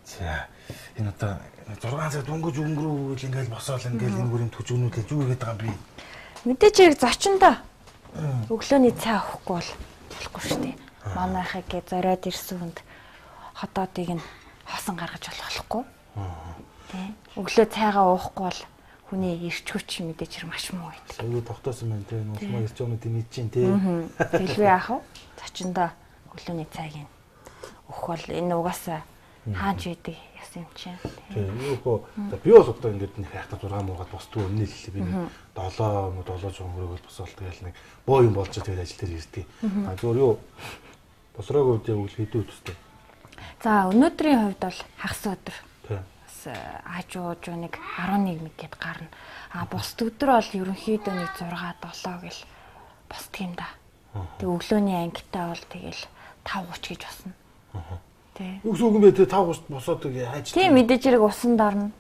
За. Энэ одоо 6 цаг дөнгөж өнгөрөв л ингээл босоол ингээл энэ бүрийн төжөөнүүдэл юу хийгээд байгаа юм бэ? Мэдээж яг зочиндоо. Өглөөний цай авахгүй бол болохгүй шүү дээ. Манайхыг зориод ирсэн хүнд хотоодыг нь хоосон гаргаж болохгүй. Тэ. Өглөө цайгаа уухгүй бол хүний ирч хүч мэдээж хэрэг маш муу байдаг. Аюу тогтоосон байна те. Нуусмаа ирч өнөд дэмэж чинь те. Хэлвэ яах вэ? Зочиндоо өглөөний цайг өгөх бол энэ угаасаа хаач идэг ясан юм чинь. Тийм юу хөө би бол одоо ингээд нэг хайхтаа 6 муугаад босдгүй өмнө л би 7 жоо мөрөөгөл босоол тэгэл нэг боо юм болж тэгээд ажил дээр ирдэг. А зөв юу босроогийн үед яг хэдэн өдөртэй. За өнөөдрийн хувьд бол хагас өдөр. Тийм. Бас аажууж нэг 11 мэд гарна. А бусд өдөр бол ерөнхийдөө нэг 6 7 гэл босдөг юм да. Тэг өглөөний ангитай бол тэгэл 5:30 гэж босно. Тий. Юу гэсэн үг юм бэ? 5:30 босоод хайж. Тийм мэдээж хэрэг усан дорно.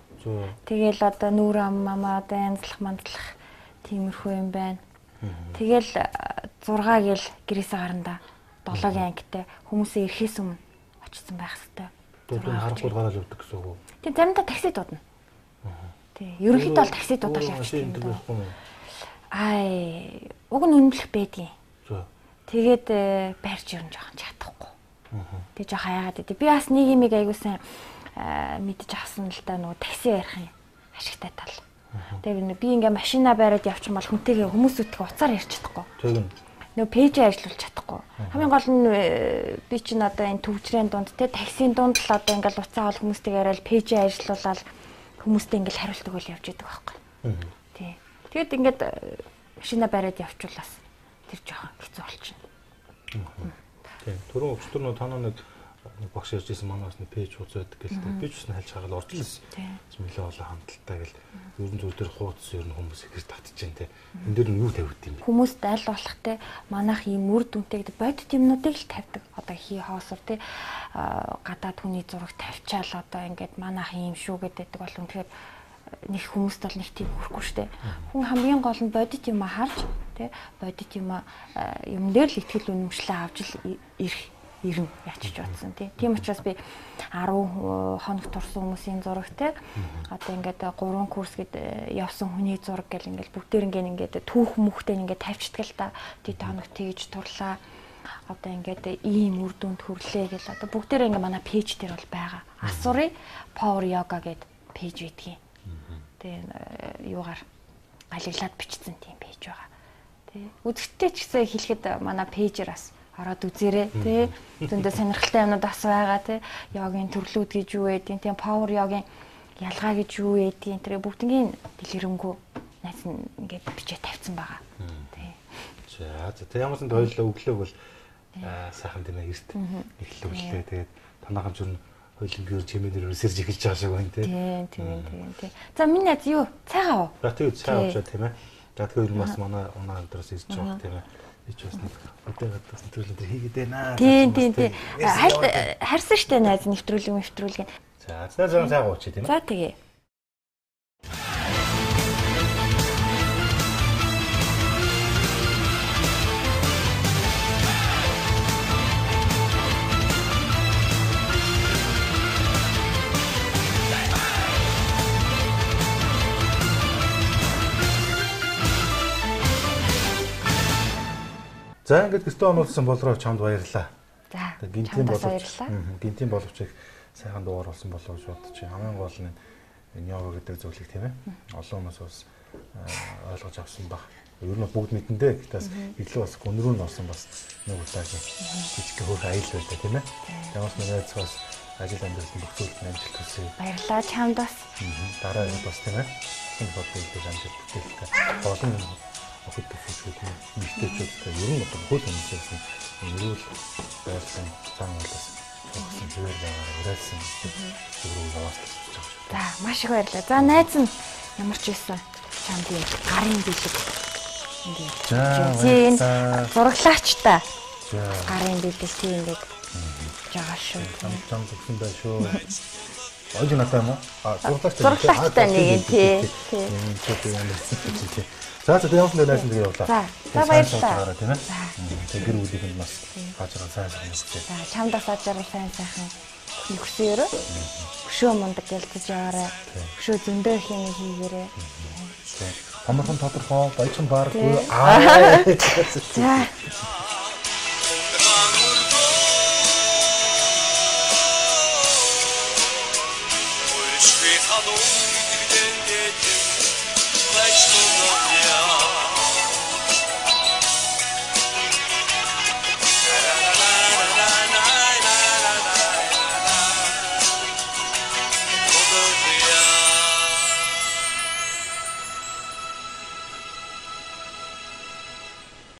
Тэгэл одоо нүүр аммаа одоо янзлах мандлах тиймэрхүү юм байна. Тэгэл 6 гэл гэрээсээ гарна да. 7-гийн ангитай хүмүүсээ ирэхээс өмнө очсон байх хэрэгтэй. Тэгээд харахгүй гараад явдаг гэсэн үг үү? Тийм заримдаа такси дуудана. Тий. Ерөнхийдөө бол такси дуудаад явчихсан юм да. Ай, уг нь үнэлэх байдгийн. Тэгээд барьж ирэн жоохон чадахгүй. Тэгээ жоохон хаягаад идэв. Би бас нэг юм айгуусан мэдэж авсан л да нөгөө такси ярих юм ашигтай тал. Тэгээд би ингээ машина бариад явчихмал хүнтэйгээ хүмүүсүүдтэй уцаар ярьж чадахгүй. Тэгнь. Нөгөө пэйжээ ажиллуулж чадахгүй. Хамгийн гол нь би чинь одоо энэ төвчрийн дунд те таксийн дунд л одоо ингээл уцаа ол хүмүүстэйгээ яриад пэйжээ ажиллуулаад хүмүүстэй ингээл хариулт өгөөл явж идэг байхгүй. Тий. Тэгэд ингээд машина бариад явчихулаас тэр жоохон хэцүү болчихно. Тийм. Түрүү өчтөр нөө танаа нэг багш ярьж ирсэн манаас нэг пэйж хуудас байдаг гэлтэй. Би ч гэсэн хальж хагаад орж ирсэн. Нөлөө олон хамталтай гэл ерөн зүйл дээр хуудас ер нь хүмүүс ихэр татчихжээ те. Энд дээр нь юу тавьд юм бэ? Хүмүүст аль болох те манайх ийм үр дүнтэй гэдэг бодит юмнуудыг л тавьдаг. Одоо хий хоосор те гадаад хүний зураг тавьчаал одоо ингээд манайх ийм шүү гэдэг бол үнэхээр нэг хүмүүст бол нэг тийм хүрхгүй штэ. Хүн хамгийн гол нь бодит юм харж те бодит юм дээр л ихтгэл үнэмшлээ авч л ирнэ ячиж бодсон тийм учраас би 10 хоног турсан хүмүүсийн зураг те одоо ингээд 3 курс гээд явсан хүний зураг гэл ингээд бүгдээр ингээд түүх мөхтэй ингээд тавьчихдаг л та тэд хоног тэгж турлаа одоо ингээд ийм үр дүнд хүрлээ гэл одоо бүгдээр ингээд манай пэйж дээр бол байгаа асуурын power yoga гэд пэйж байдгийн тэгээ юугаар галиглаад бичсэн тийм пэйж байгаа тий үзэгчтэй ч гэсэн хэлэхэд манай пэйжээр бас ороод үзээрэй тий зөндөө сонирхолтой юмнууд бас байгаа тий йогийн төрлүүд гэж юу байдیں۔ Тийм power йогийн ялгаа гэж юу байдیں۔ Тэр бүгднийг дэлгэрэнгүй найз нь ингээд бичиж тавьсан байгаа. Тий. За тэг ямар ч хоёулаа өглөөг бол сайхан тийм эрт эхлүүлээ. Тэгээд танаахан ч хоёулынгийн чимээдэр ресерч эхэлж байгаа шиг байна тий. Тийм. За миний найз юу цайгаа уу? За тийм цай авчаа тийм ээ. За тэгэхээр бас манай унаа өдрөөс ирж байгаа тийм ээ. Би ч бас нэг өдөөс нэвтрүүлэг хийгээд байна. Тийм. Харсан штэ найз нэвтрүүлэг. За зам цайгаа уучих тийм ээ. За тэгээ. За ингээд гэртээ онуулсан болроо чамд баярлалаа. За. Гинтийн боловч их сайхан дуугар болсон болов гэж бодож байна. Хамгийн гол нь энэ йога гэдэг зүйлийг тийм ээ. Олон хүмүүс бас ойлгож авсан баг. Ер нь бүгд мэдэндээ гэтээс илүү бас гүн рүү н орсон бас нэг удаагийн жижиг хөөх аял байлаа тийм ээ. Ямаас нэг айцгаас ажил амьдралын бүх зүйлд амжилт хүсье. Баярлалаа чамд бас. Дараа нь бас тийм ээ. Энэ бодлыг амжилт бүтээлтэй. Олон охид төсөөлөд мэдээчүүдтэй ер нь хөл хүмүүсээс ерөөл байсан зан болоос зогсон зүгээр байгаа уриалсан зүрх яваас гэж байна. За маш их баярлалаа. За найз нь ямар ч байсан чамд юм гарын бэлэг ингээд. За зураглаач та. Гарын бэлэг тийм ингээд жаа шүү. Чам тэгсэн байх шүү. Ойж натаа юм уу? Зураглаач нэг тий. За тэгээд явсан дээр найсан дээр явлаа. За баярлалаа. Тийм ээ. Тэгээд гэр бүлийн нь бас хаажгаа сайн хийчихээ. За чамдаас хаажгаа сайн сайхан нөхсөөрөө. Өшөө мундаг гэлтэж яваарай. Өшөө зөндөө их юм хийгээрэй. Томорхон тодорхой баячин бааргүй. Аа. За